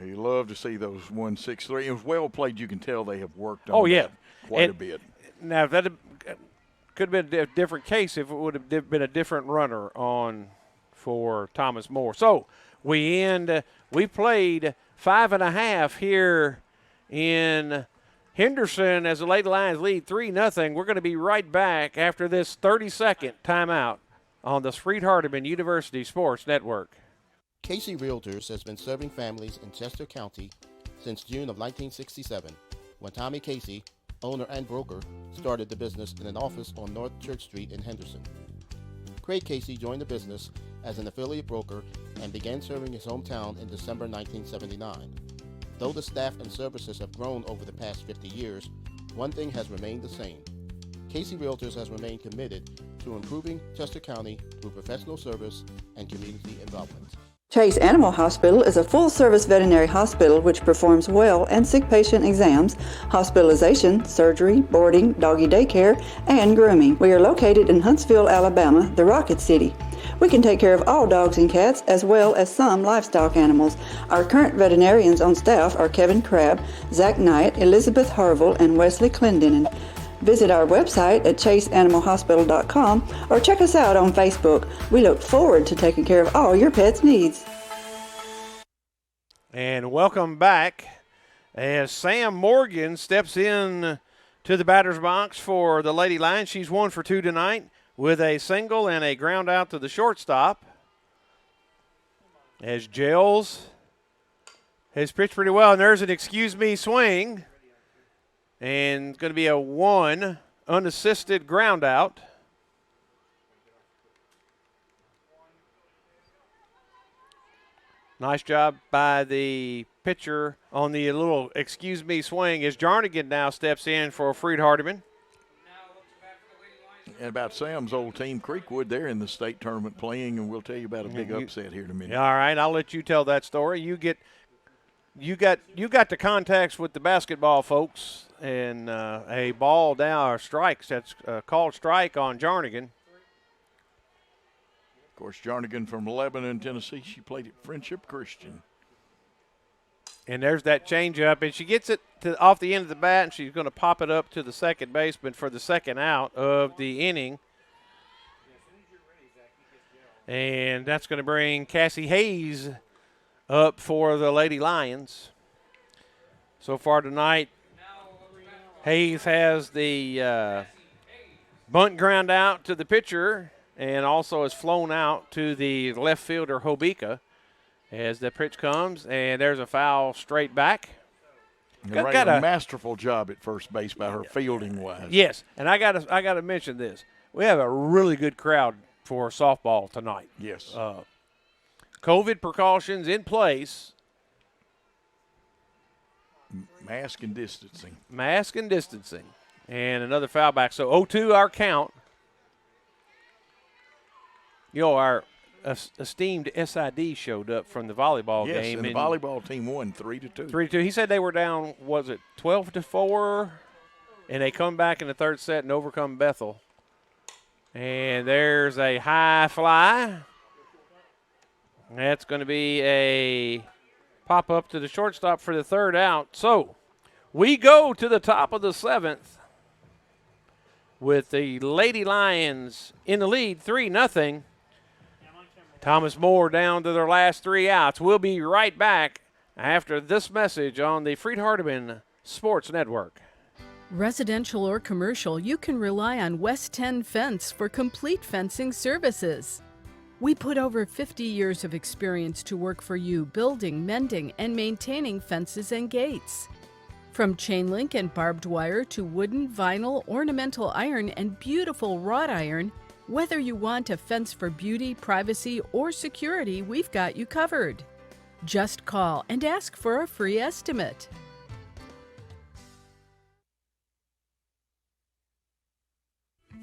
B: You love to see those 1-6-3. It was well played. You can tell they have worked on that quite a bit.
A: Now, that could have been a different case if it would have been a different runner on for Thomas More. So we played 5.5 here in Henderson as the Lady Lions lead 3-0. We're going to be right back after this 30-second timeout on the Freed-Hardeman University Sports Network.
E: Casey Realtors has been serving families in Chester County since June of 1967, when Tommy Casey, owner and broker, started the business in an office on North Church Street in Henderson. Craig Casey joined the business as an affiliate broker and began serving his hometown in December 1979. Though the staff and services have grown over the past 50 years, one thing has remained the same. Casey Realtors has remained committed to improving Chester County through professional service and community involvement.
G: Chase Animal Hospital is a full-service veterinary hospital which performs well and sick patient exams, hospitalization, surgery, boarding, doggy daycare, and grooming. We are located in Huntsville, Alabama, the Rocket City. We can take care of all dogs and cats as well as some livestock animals. Our current veterinarians on staff are Kevin Crabb, Zach Knight, Elizabeth Harville, and Wesley Clendenin. Visit our website at chaseanimalhospital.com or check us out on Facebook. We look forward to taking care of all your pet's needs.
A: And welcome back as Sam Morgan steps in to the batter's box for the Lady Lions. She's 1 for 2 tonight with a single and a ground out to the shortstop. As Gels has pitched pretty well, and there's an excuse me swing. And it's going to be a 1 unassisted ground out. Nice job by the pitcher on the little excuse me swing as Jarnigan now steps in for Freed-Hardeman.
B: And about Sam's old team, Creekwood, they're in the state tournament playing, and we'll tell you about a big upset here in a minute.
A: All right, I'll let you tell that story. You got the contacts with the basketball folks, and a ball down or strikes. That's called strike on Jarnigan.
B: Of course, Jarnigan from Lebanon, Tennessee. She played at Friendship Christian.
A: And there's that changeup, and she gets it off the end of the bat, and she's going to pop it up to the second baseman for the second out of the inning. And that's going to bring Cassie Hayes up for the Lady Lions. So far tonight, Hayes has the bunt ground out to the pitcher and also has flown out to the left fielder, Hobika, as the pitch comes. And there's a foul straight back.
B: Got a masterful job at first base by her fielding-wise.
A: Yes, and I gotta mention this. We have a really good crowd for softball tonight.
B: Yes.
A: COVID precautions in place.
B: Mask and distancing.
A: Mask and distancing. And another foul back. So 0-2 our count. You know, our esteemed SID showed up from the volleyball game.
B: Yes, and the volleyball team won 3-2.
A: 3-2. He said they were down, 12-4? And they come back in the third set and overcome Bethel. And there's a high fly. That's going to be a pop-up to the shortstop for the third out. So we go to the top of the seventh with the Lady Lions in the lead, 3-0. Thomas More down to their last 3 outs. We'll be right back after this message on the Freed-Hardeman Sports Network.
H: Residential or commercial, you can rely on West 10 Fence for complete fencing services. We put over 50 years of experience to work for you building, mending, and maintaining fences and gates. From chain link and barbed wire to wooden, vinyl, ornamental iron, and beautiful wrought iron, whether you want a fence for beauty, privacy, or security, we've got you covered. Just call and ask for a free estimate.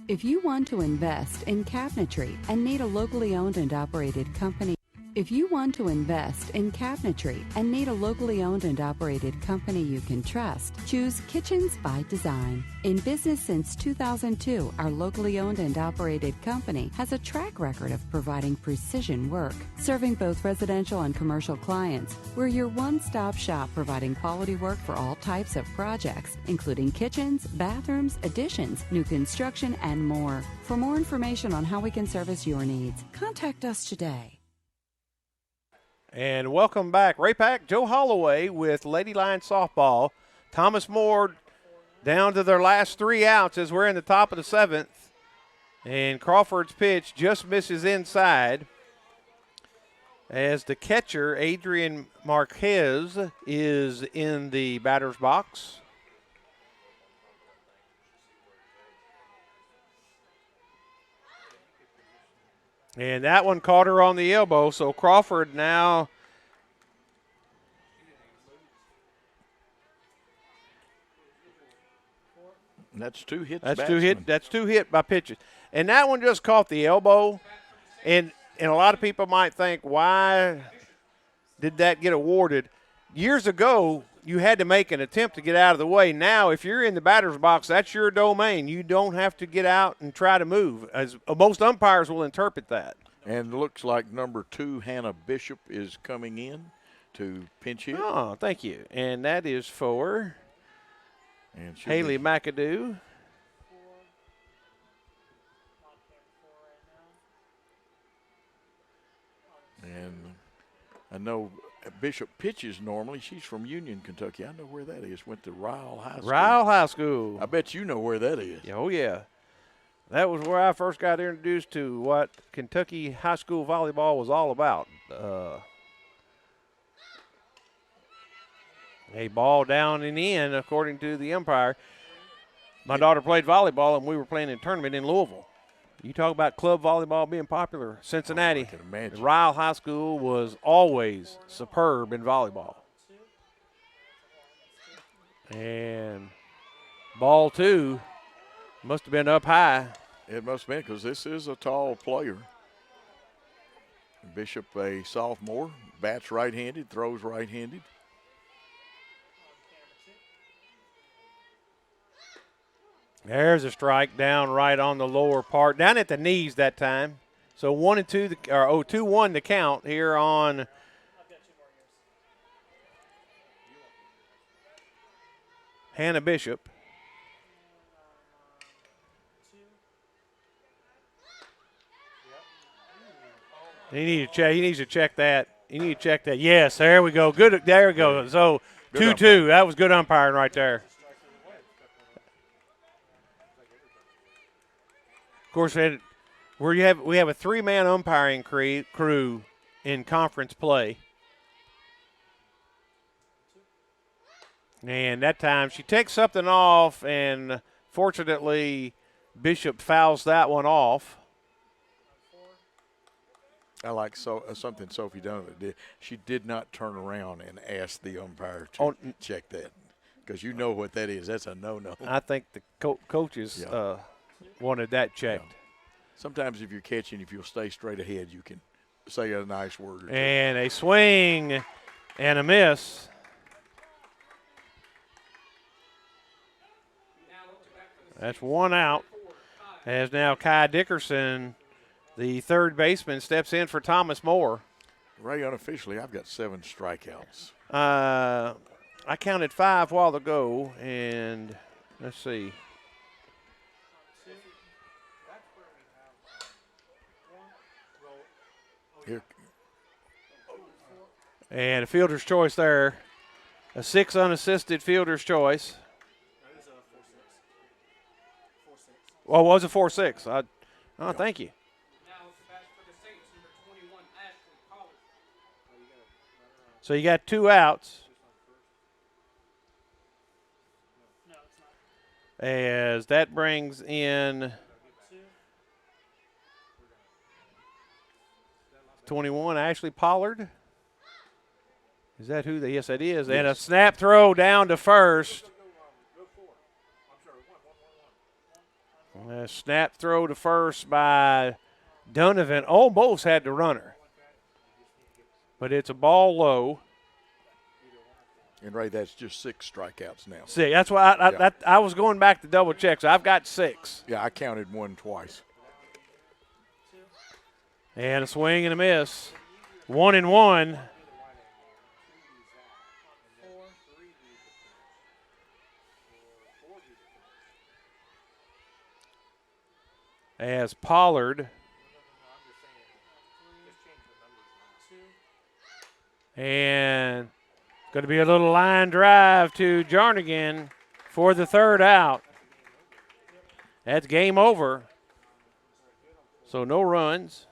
J: If you want to invest in cabinetry and need a locally owned and operated company, If you want to invest in cabinetry and need a locally owned and operated company you can trust, choose Kitchens by Design. In business since 2002, our locally owned and operated company has a track record of providing precision work. Serving both residential and commercial clients, we're your one-stop shop providing quality work for all types of projects, including kitchens, bathrooms, additions, new construction, and more. For more information on how we can service your needs, contact us today.
A: And welcome back. Ray Pack, Joe Holloway with Lady Lion Softball. Thomas More down to their last 3 outs as we're in the top of the 7th. And Crawford's pitch just misses inside as the catcher, Adrian Marquez, is in the batter's box. And that one caught her on the elbow, so Crawford now
B: That's 2 hits.
A: That's two hit by pitches. And that one just caught the elbow. And a lot of people might think, why did that get awarded? Years ago, you had to make an attempt to get out of the way. Now, if you're in the batter's box, that's your domain. You don't have to get out and try to move, as most umpires will interpret that.
B: And looks like number 2, Hannah Bishop, is coming in to pinch hit.
A: Oh, thank you. And that is for Haley McAdoo.
B: And I know Bishop pitches normally. She's from Union, Kentucky. I know where that is. Went to Ryle High School.
A: Ryle High School.
B: I bet you know where that is.
A: Oh, yeah. That was where I first got introduced to what Kentucky high school volleyball was all about. A ball down and in, according to the umpire. My daughter played volleyball, and we were playing in a tournament in Louisville. You talk about club volleyball being popular. Cincinnati,
B: I can imagine.
A: Ryle High School was always superb in volleyball. And ball 2 must have been up high.
B: It must have been, because this is a tall player. Bishop, a sophomore, bats right-handed, throws right-handed.
A: There's a strike down right on the lower part, down at the knees that time. So 1-2, or 2-1 the count here on Hannah Bishop. He needs to check that. Yes, there we go. Good. There we go. So 2-2. That was good umpiring right there. Of course, we have a 3-man umpiring crew in conference play. And that time she takes something off, and fortunately Bishop fouls that one off.
B: I like something Sophie Donovan did. She did not turn around and ask the umpire to check that, because you know what that is. That's a no-no.
A: I think the coaches wanted that checked.
B: Yeah. Sometimes if you're catching, if you'll stay straight ahead, you can say a nice word or two.
A: And a swing and a miss. That's 1 out. As now Kai Dickerson, the third baseman, steps in for Thomas Moore.
B: Ray, unofficially, I've got 7 strikeouts.
A: I counted 5 a while ago, and let's see.
B: Here.
A: And a fielder's choice there. A 6 unassisted fielder's choice. Well, it was a 4-6. Thank you. So you got 2 outs. As that brings in 21, Ashley Pollard. Is that who? Yes, that is. Yes. And a snap throw down to first. A snap throw to first by Donovan. Almost had the runner. but it's a ball low.
B: And Ray, that's just 6 strikeouts now.
A: See, that's why I was going back to double check. So I've got 6.
B: Yeah, I counted 1 twice.
A: And a swing and a miss. 1-1. As Pollard and going to be a little line drive to Jarnigan for the 3rd out. That's game over. So no runs.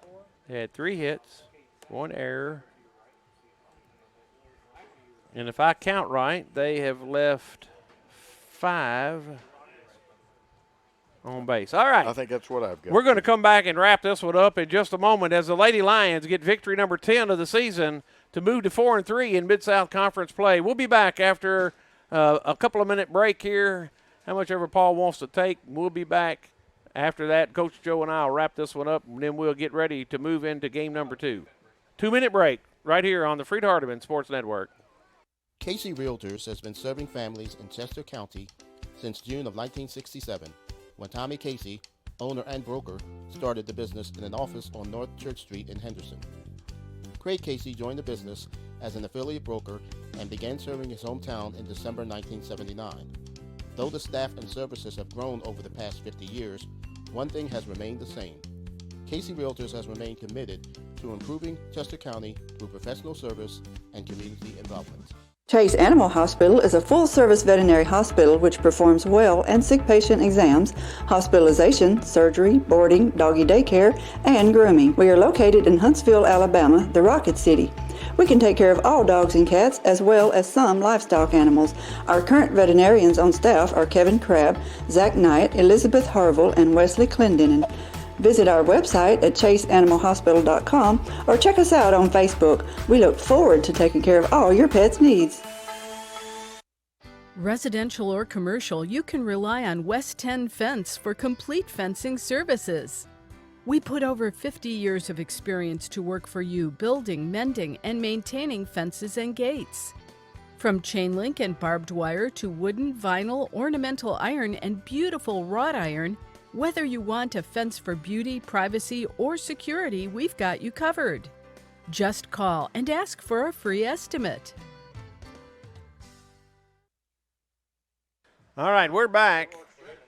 A: They had 3 hits, 1 error. And if I count right, they have left 5 on base. All right.
B: I think that's what I've got.
A: We're going to come back and wrap this one up in just a moment as the Lady Lions get victory number 10 of the season to move to 4-3 in Mid-South Conference play. We'll be back after a couple of minute break here, how much ever Paul wants to take. We'll be back after that. Coach Joe and I will wrap this one up, and then we'll get ready to move into game number 2. 2-minute break right here on the Freed-Hardeman Sports Network.
E: Casey Realtors has been serving families in Chester County since June of 1967, when Tommy Casey, owner and broker, started the business in an office on North Church Street in Henderson. Craig Casey joined the business as an affiliate broker and began serving his hometown in December 1979. Though the staff and services have grown over the past 50 years, one thing has remained the same. Casey Realtors has remained committed to improving Chester County through professional service and community involvement.
G: Chase Animal Hospital is a full-service veterinary hospital which performs well and sick patient exams, hospitalization, surgery, boarding, doggy daycare, and grooming. We are located in Huntsville, Alabama, the Rocket City. We can take care of all dogs and cats as well as some livestock animals. Our current veterinarians on staff are Kevin Crabb, Zach Knight, Elizabeth Harville, and Wesley Clendenin. Visit our website at chaseanimalhospital.com or check us out on Facebook. We look forward to taking care of all your pet's needs.
H: Residential or commercial, you can rely on West 10 Fence for complete fencing services. We put over 50 years of experience to work for you building, mending, and maintaining fences and gates. From chain link and barbed wire to wooden, vinyl, ornamental iron, and beautiful wrought iron, whether you want a fence for beauty, privacy, or security, we've got you covered. Just call and ask for a free estimate.
A: All right, we're back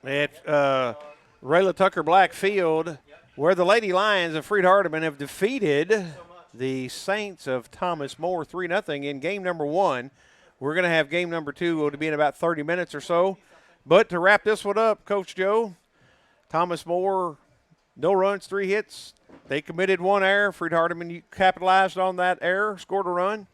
A: at Rayla Tucker Black Field, where the Lady Lions of Freed-Hardeman have defeated the Saints of Thomas More 3-0 in game number 1. We're going to have game number 2 will be in about 30 minutes or so. But to wrap this one up, Coach Joe, Thomas More, no runs, 3 hits. They committed 1 error. Freed-Hardeman capitalized on that error, scored a run,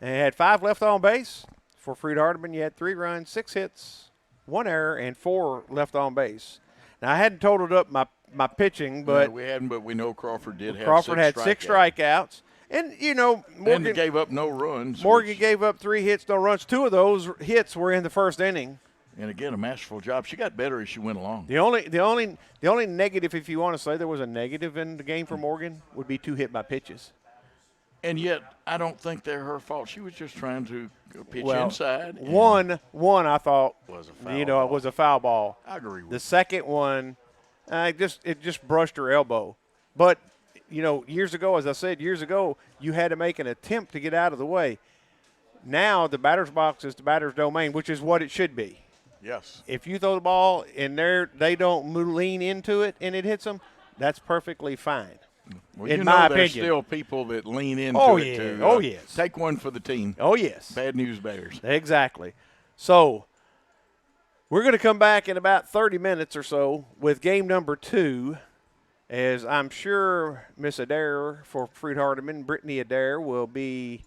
A: and had 5 left on base. For Freed-Hardeman, you had 3 runs, 6 hits, 1 error, and 4 left on base. Now, I hadn't totaled up my pitching, but
B: no, we hadn't, but we know Crawford did have
A: Crawford had 6 strikeouts. And, you know, Morgan
B: and gave up no runs.
A: Morgan gave up 3 hits, no runs. 2 of those hits were in the first inning.
B: And again, a masterful job. She got better as she went along.
A: The only negative, if you want to say there was a negative in the game for Morgan, would be 2 hit by pitches.
B: And yet, I don't think they're her fault. She was just trying to pitch inside.
A: One I thought
B: was a foul.
A: It was a foul ball.
B: I agree with
A: the second one. It just brushed her elbow. But years ago, as I said, you had to make an attempt to get out of the way. Now the batter's box is the batter's domain, which is what it should be.
B: Yes.
A: If you throw the ball in there, they don't lean into it and it hits them, that's perfectly fine.
B: Well,
A: in my opinion.
B: There's still people that lean into it to
A: yes.
B: take one for the team.
A: Oh, yes.
B: Bad news bears.
A: Exactly. So we're going to come back in about 30 minutes or so with game number 2, as I'm sure Miss Adair for Freed-Hardeman, Brittany Adair, will be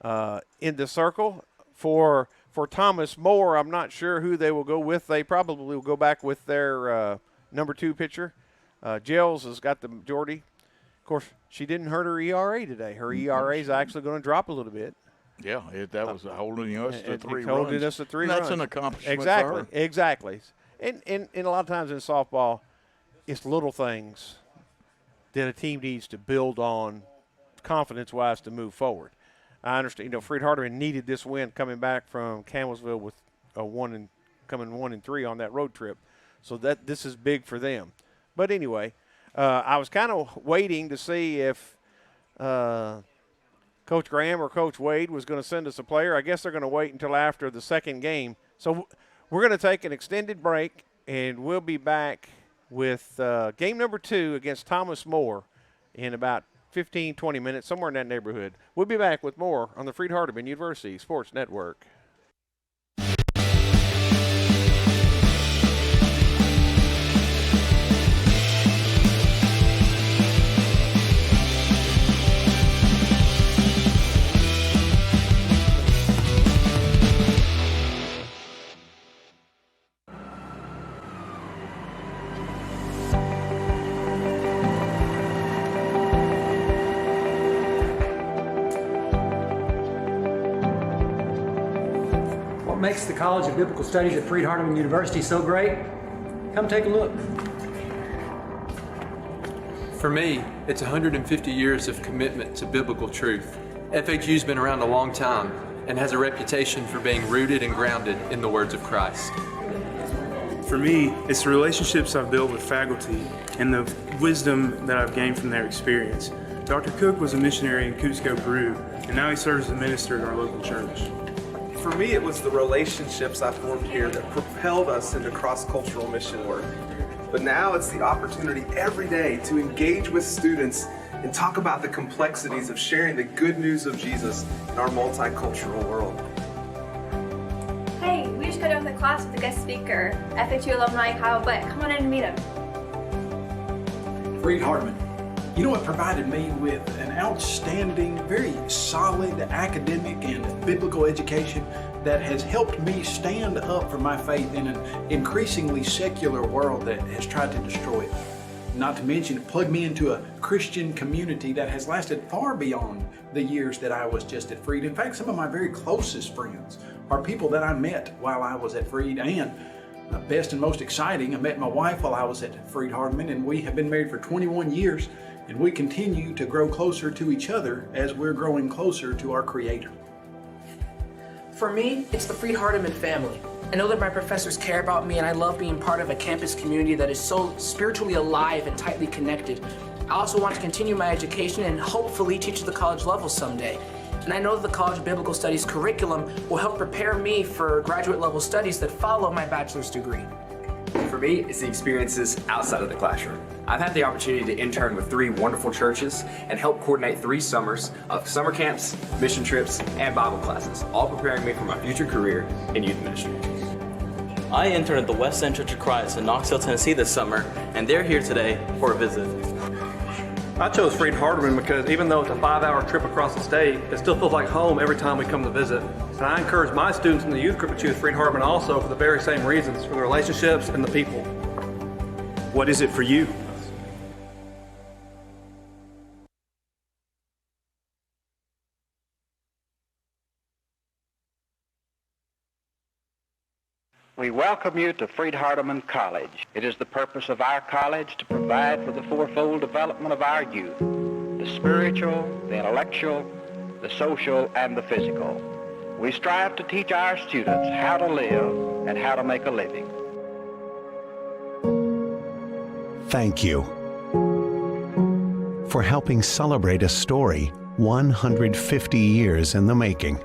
A: in the circle. For Thomas More, I'm not sure who they will go with. They probably will go back with their number 2 pitcher. Gels has got the majority. Of course, she didn't hurt her ERA today. Her ERA is actually going to drop a little bit.
B: Yeah, that was holding us to 3 runs.
A: Holding us to 3 runs.
B: That's an accomplishment
A: for
B: her.
A: Exactly. And a lot of times in softball, it's little things that a team needs to build on confidence-wise to move forward. I understand, Freed-Hardeman needed this win coming back from Campbellsville with coming 1-3 on that road trip. So this is big for them. But anyway, I was kind of waiting to see if Coach Graham or Coach Wade was going to send us a player. I guess they're going to wait until after the second game. So we're going to take an extended break, and we'll be back with game number 2 against Thomas More in about 15, 20 minutes, somewhere in that neighborhood. We'll be back with more on the Freed-Hardeman University Sports Network.
K: What makes the College of Biblical Studies at Freed-Hardeman University so great? Come take a look.
L: For me, it's 150 years of commitment to biblical truth. FHU's been around a long time and has a reputation for being rooted and grounded in the words of Christ.
M: For me, it's the relationships I've built with faculty and the wisdom that I've gained from their experience. Dr. Cook was a missionary in Cusco, Peru, and now he serves as a minister at our local church.
N: For me, it was the relationships I formed here that propelled us into cross-cultural mission work. But now it's the opportunity every day to engage with students and talk about the complexities of sharing the good news of Jesus in our multicultural world.
O: Hey, we just got done with the class with the guest speaker, FHU alumni Kyle Black. Come on in and meet him.
P: Freed-Hardeman. You know, it provided me with an outstanding, very solid academic and biblical education that has helped me stand up for my faith in an increasingly secular world that has tried to destroy it. Not to mention, it plugged me into a Christian community that has lasted far beyond the years that I was just at Freed. In fact, some of my very closest friends are people that I met while I was at Freed, and best and most exciting, I met my wife while I was at Freed-Hardeman, and we have been married for 21 years. And we continue to grow closer to each other as we're growing closer to our Creator.
Q: For me, it's the Freed-Hardeman family. I know that my professors care about me, and I love being part of a campus community that is so spiritually alive and tightly connected. I also want to continue my education and hopefully teach at the college level someday. And I know that the College of Biblical Studies curriculum will help prepare me for graduate level studies that follow my bachelor's degree.
R: For me, it's the experiences outside of the classroom. I've had the opportunity to intern with 3 wonderful churches and help coordinate 3 summers of summer camps, mission trips, and Bible classes, all preparing me for my future career in youth ministry.
S: I interned at the West End Church of Christ in Knoxville, Tennessee this summer, and they're here today for a visit.
F: I chose Freed-Hardeman because even though it's a 5-hour trip across the state, it still feels like home every time we come to visit. And I encourage my students in the youth group to choose Freed-Hardeman also for the very same reasons, for the relationships and the people.
M: What is it for you?
T: We welcome you to Freed-Hardeman College. It is the purpose of our college to provide for the fourfold development of our youth: the spiritual, the intellectual, the social, and the physical. We strive to teach our students how to live and how to make a living.
U: Thank you for helping celebrate a story 150 years in the making.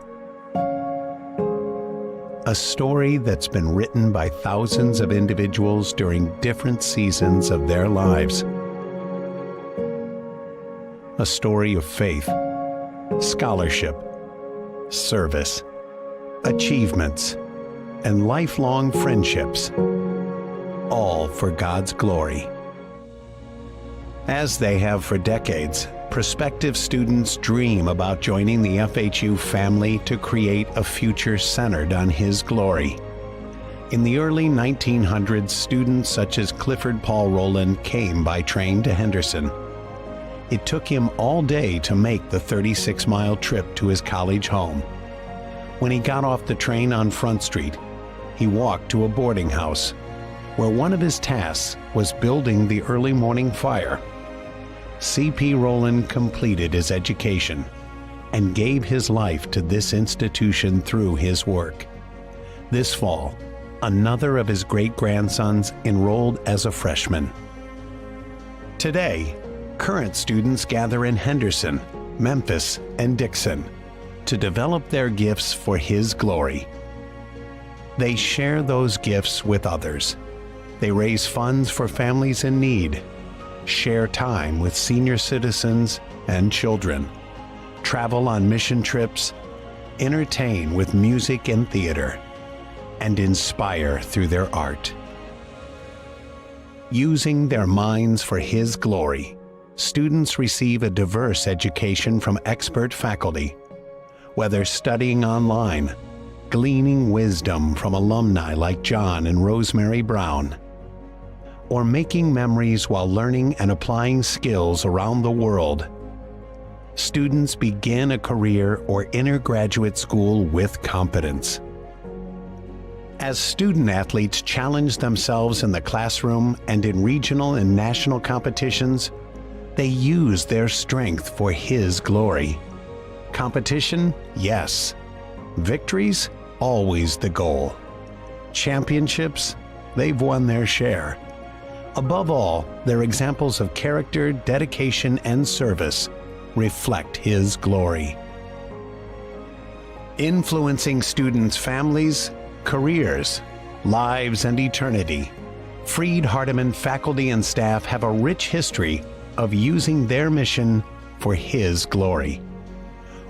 U: A story that's been written by thousands of individuals during different seasons of their lives. A story of faith, scholarship, service, achievements, and lifelong friendships, all for God's glory. As they have for decades, prospective students dream about joining the FHU family to create a future centered on His glory. In the early 1900s, students such as Clifford Paul Rowland came by train to Henderson. It took him all day to make the 36-mile trip to his college home. When he got off the train on Front Street, he walked to a boarding house, where one of his tasks was building the early morning fire. C.P. Rowland completed his education, and gave his life to this institution through his work. This fall, another of his great-grandsons enrolled as a freshman. Today, current students gather in Henderson, Memphis, and Dixon to develop their gifts for his glory. They share those gifts with others. They raise funds for families in need, share time with senior citizens and children, travel on mission trips, entertain with music and theater, and inspire through their art. Using their minds for his glory, students receive a diverse education from expert faculty, whether studying online, gleaning wisdom from alumni like John and Rosemary Brown, or making memories while learning and applying skills around the world. Students begin a career or enter graduate school with competence. As student athletes challenge themselves in the classroom and in regional and national competitions, they use their strength for his glory. Competition? Yes. Victories? Always the goal. Championships? They've won their share. Above all, their examples of character, dedication, and service reflect his glory. Influencing students' families, careers, lives, and eternity, Freed-Hardeman faculty and staff have a rich history of using their mission for his glory.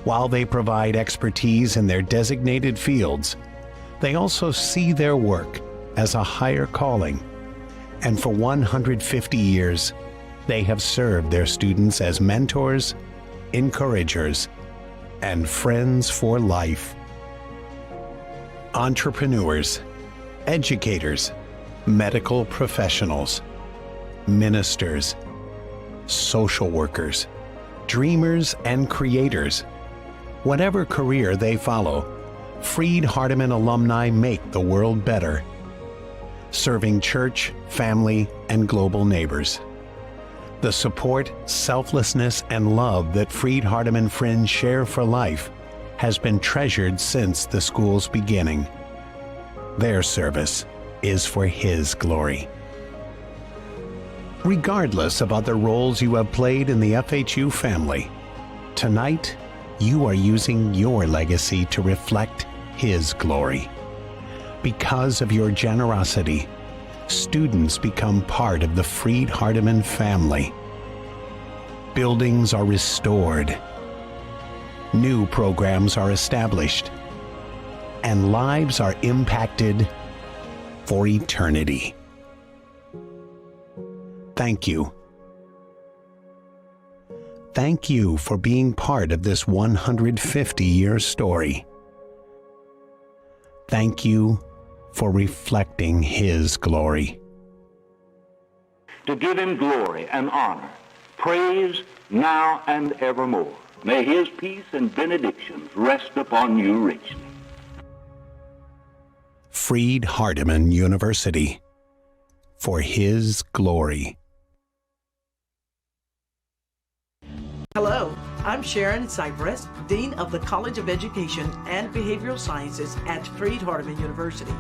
U: While they provide expertise in their designated fields, they also see their work as a higher calling. And for 150 years, they have served their students as mentors, encouragers, and friends for life. Entrepreneurs, educators, medical professionals, ministers, social workers, dreamers, and creators. Whatever career they follow, Freed-Hardeman alumni make the world better, serving church, family, and global neighbors. The support, selflessness, and love that Freed-Hardeman friends share for life has been treasured since the school's beginning. Their service is for his glory. Regardless of other roles you have played in the FHU family, tonight you are using your legacy to reflect his glory. Because of your generosity, students become part of the Freed-Hardeman family. Buildings are restored, new programs are established, and lives are impacted for eternity. Thank you. Thank you for being part of this 150-year story. Thank you for reflecting his glory.
T: To give him glory and honor, praise now and evermore. May his peace and benedictions rest upon you richly.
U: Freed-Hardeman University, for his glory.
D: Hello, I'm Sharon Cypress, Dean of the College of Education and Behavioral Sciences at Freed-Hardeman University.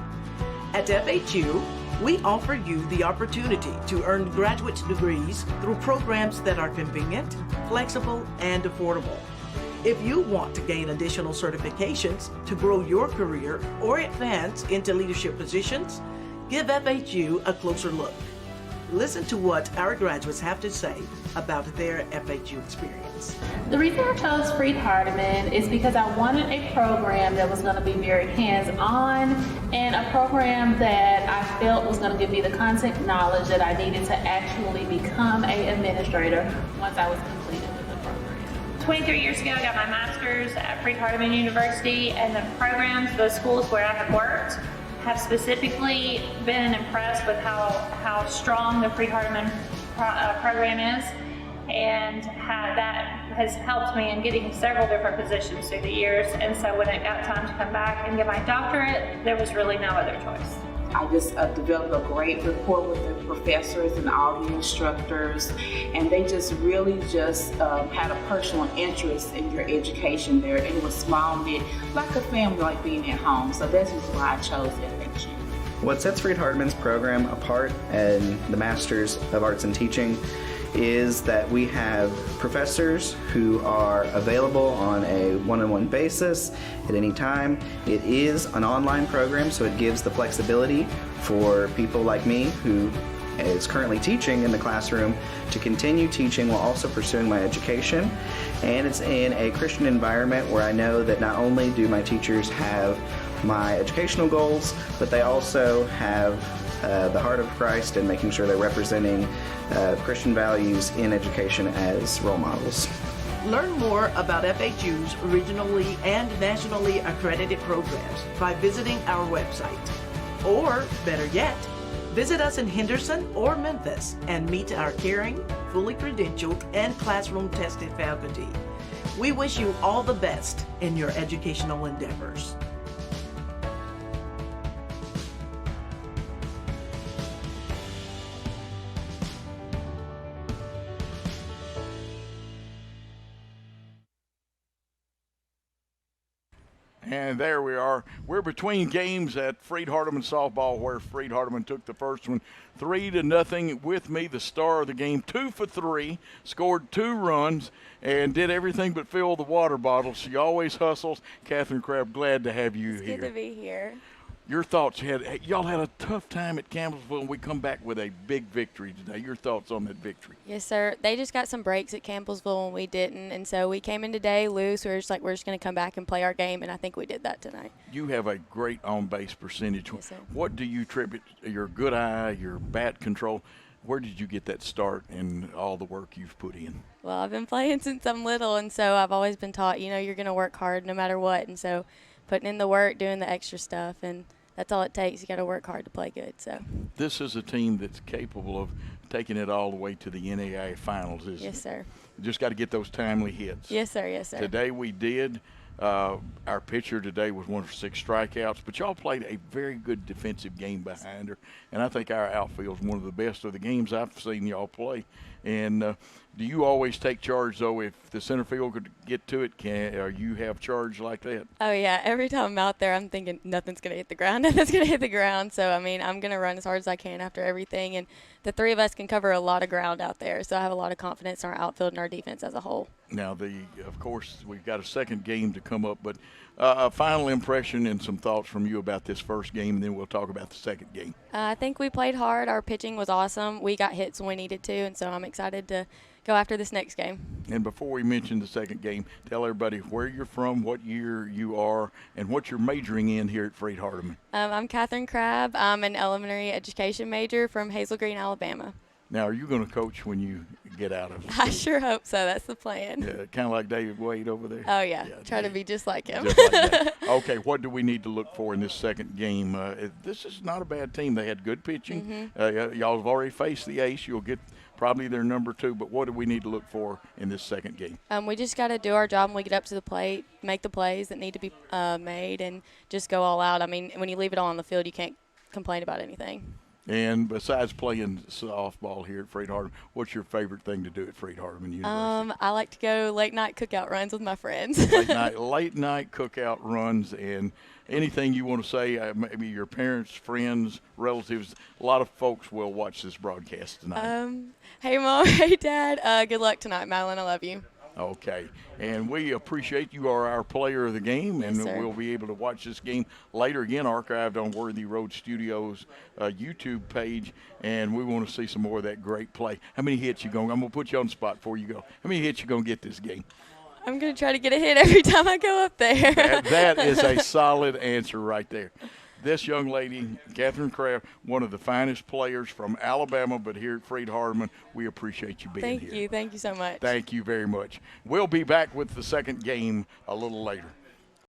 D: At FHU, we offer you the opportunity to earn graduate degrees through programs that are convenient, flexible, and affordable. If you want to gain additional certifications to grow your career or advance into leadership positions, give FHU a closer look. Listen to what our graduates have to say about their FHU experience.
V: The reason I chose Freed-Hardeman is because I wanted a program that was going to be very hands-on and a program that I felt was going to give me the content knowledge that I needed to actually become an administrator once I was completed with the program.
W: 23 years ago, I got my master's at Freed-Hardeman University, and the programs, the schools where I have worked, have specifically been impressed with how strong the Freed-Hardeman program is, and how that has helped me in getting several different positions through the years. And so when it got time to come back and get my doctorate, there was really no other choice.
C: I just developed a great rapport with the professors and all the instructors, and they just really just had a personal interest in your education there, and it was small knit, like a family, like being at home. So that's just why I chose FHU.
I: What sets Freed-Hardeman's program apart and the Masters of Arts in Teaching is that we have professors who are available on a one-on-one basis at any time. It is an online program, so it gives the flexibility for people like me who is currently teaching in the classroom to continue teaching while also pursuing my education. And it's in a Christian environment where I know that not only do my teachers have my educational goals, but they also have the heart of Christ and making sure they're representing Christian values in education as role models.
D: Learn more about FHU's regionally and nationally accredited programs by visiting our website. Or, better yet, visit us in Henderson or Memphis and meet our caring, fully credentialed, and classroom-tested faculty. We wish you all the best in your educational endeavors.
B: And there we are. We're between games at Freed-Hardeman softball, where Freed-Hardeman took the first one 3-0. With me, the star of the game, 2 for 3, scored 2 runs, and did everything but fill the water bottle. She always hustles. Catherine Crabb, glad to have you here.
J: Good to be here.
B: Your thoughts, y'all had a tough time at Campbellsville, and we come back with a big victory today. Your thoughts on that victory?
J: Yes, sir. They just got some breaks at Campbellsville and we didn't, and so we came in today loose. We were just like, we're just going to come back and play our game, and I think we did that tonight.
B: You have a great on-base percentage.
J: Yes, sir.
B: What do you attribute your good eye, your bat control? Where did you get that start and all the work you've put in?
J: Well, I've been playing since I'm little, and so I've always been taught, you're going to work hard no matter what, and so putting in the work, doing the extra stuff, and that's all it takes. You got to work hard to play good. So
B: this is a team that's capable of taking it all the way to the NAIA finals, isn't it?
J: Yes, sir.
B: You just got to get those timely hits.
J: Yes, sir. Yes, sir.
B: Today we did. Our pitcher today was 1 for 6 strikeouts, but y'all played a very good defensive game behind her, and I think our outfield is one of the best of the games I've seen y'all play. And do you always take charge, though, if the center field could get to it? Or you have charge like that?
J: Oh, yeah. Every time I'm out there, I'm thinking nothing's going to hit the ground. Nothing's going to hit the ground. So, I'm going to run as hard as I can after everything. And the three of us can cover a lot of ground out there. So I have a lot of confidence in our outfield and our defense as a whole.
B: Now, of course, we've got a second game to come up, but a final impression and some thoughts from you about this first game, and then we'll talk about the second game.
J: I think we played hard. Our pitching was awesome. We got hits when we needed to, and so I'm excited to go after this next game.
B: And before we mention the second game, tell everybody where you're from, what year you are, and what you're majoring in here at Freed-Hardeman.
J: I'm Catherine Crabb. I'm an elementary education major from Hazel Green, Alabama.
B: Now, are you going to coach when you get out of it?
J: I sure hope so. That's the plan.
B: Yeah, kind of like David Wade over there.
J: Oh, yeah. Try to be just like him.
B: Just like that. Okay, what do we need to look for in this second game? This is not a bad team. They had good pitching.
J: Mm-hmm.
B: Y'all have already faced the ace. You'll get probably their number 2, but what do we need to look for in this second game?
J: We just got to do our job when we get up to the plate, make the plays that need to be made, and just go all out. When you leave it all on the field, you can't complain about anything.
B: And besides playing softball here at Freed-Hardeman, what's your favorite thing to do at Freed-Hardeman University?
J: I like to go late-night cookout runs with my friends.
B: late night cookout runs, and anything you want to say, maybe your parents, friends, relatives. A lot of folks will watch this broadcast tonight.
J: Hey, Mom. Hey, Dad. Good luck tonight, Madeline. I love you.
B: Okay, and we appreciate you are our player of the game, and
J: yes,
B: we'll be able to watch this game later, again, archived on Worthy Road Studios YouTube page, and we want to see some more of that great play. How many hits you going? I'm going to put you on the spot before you go. How many hits you going to get this game?
J: I'm going to try to get a hit every time I go up there.
B: that is a solid answer right there. This young lady, Catherine Crabb, one of the finest players from Alabama, but here at Freed-Hardeman, we appreciate you being here.
J: Thank you. Thank you so much.
B: Thank you very much. We'll be back with the second game a little later.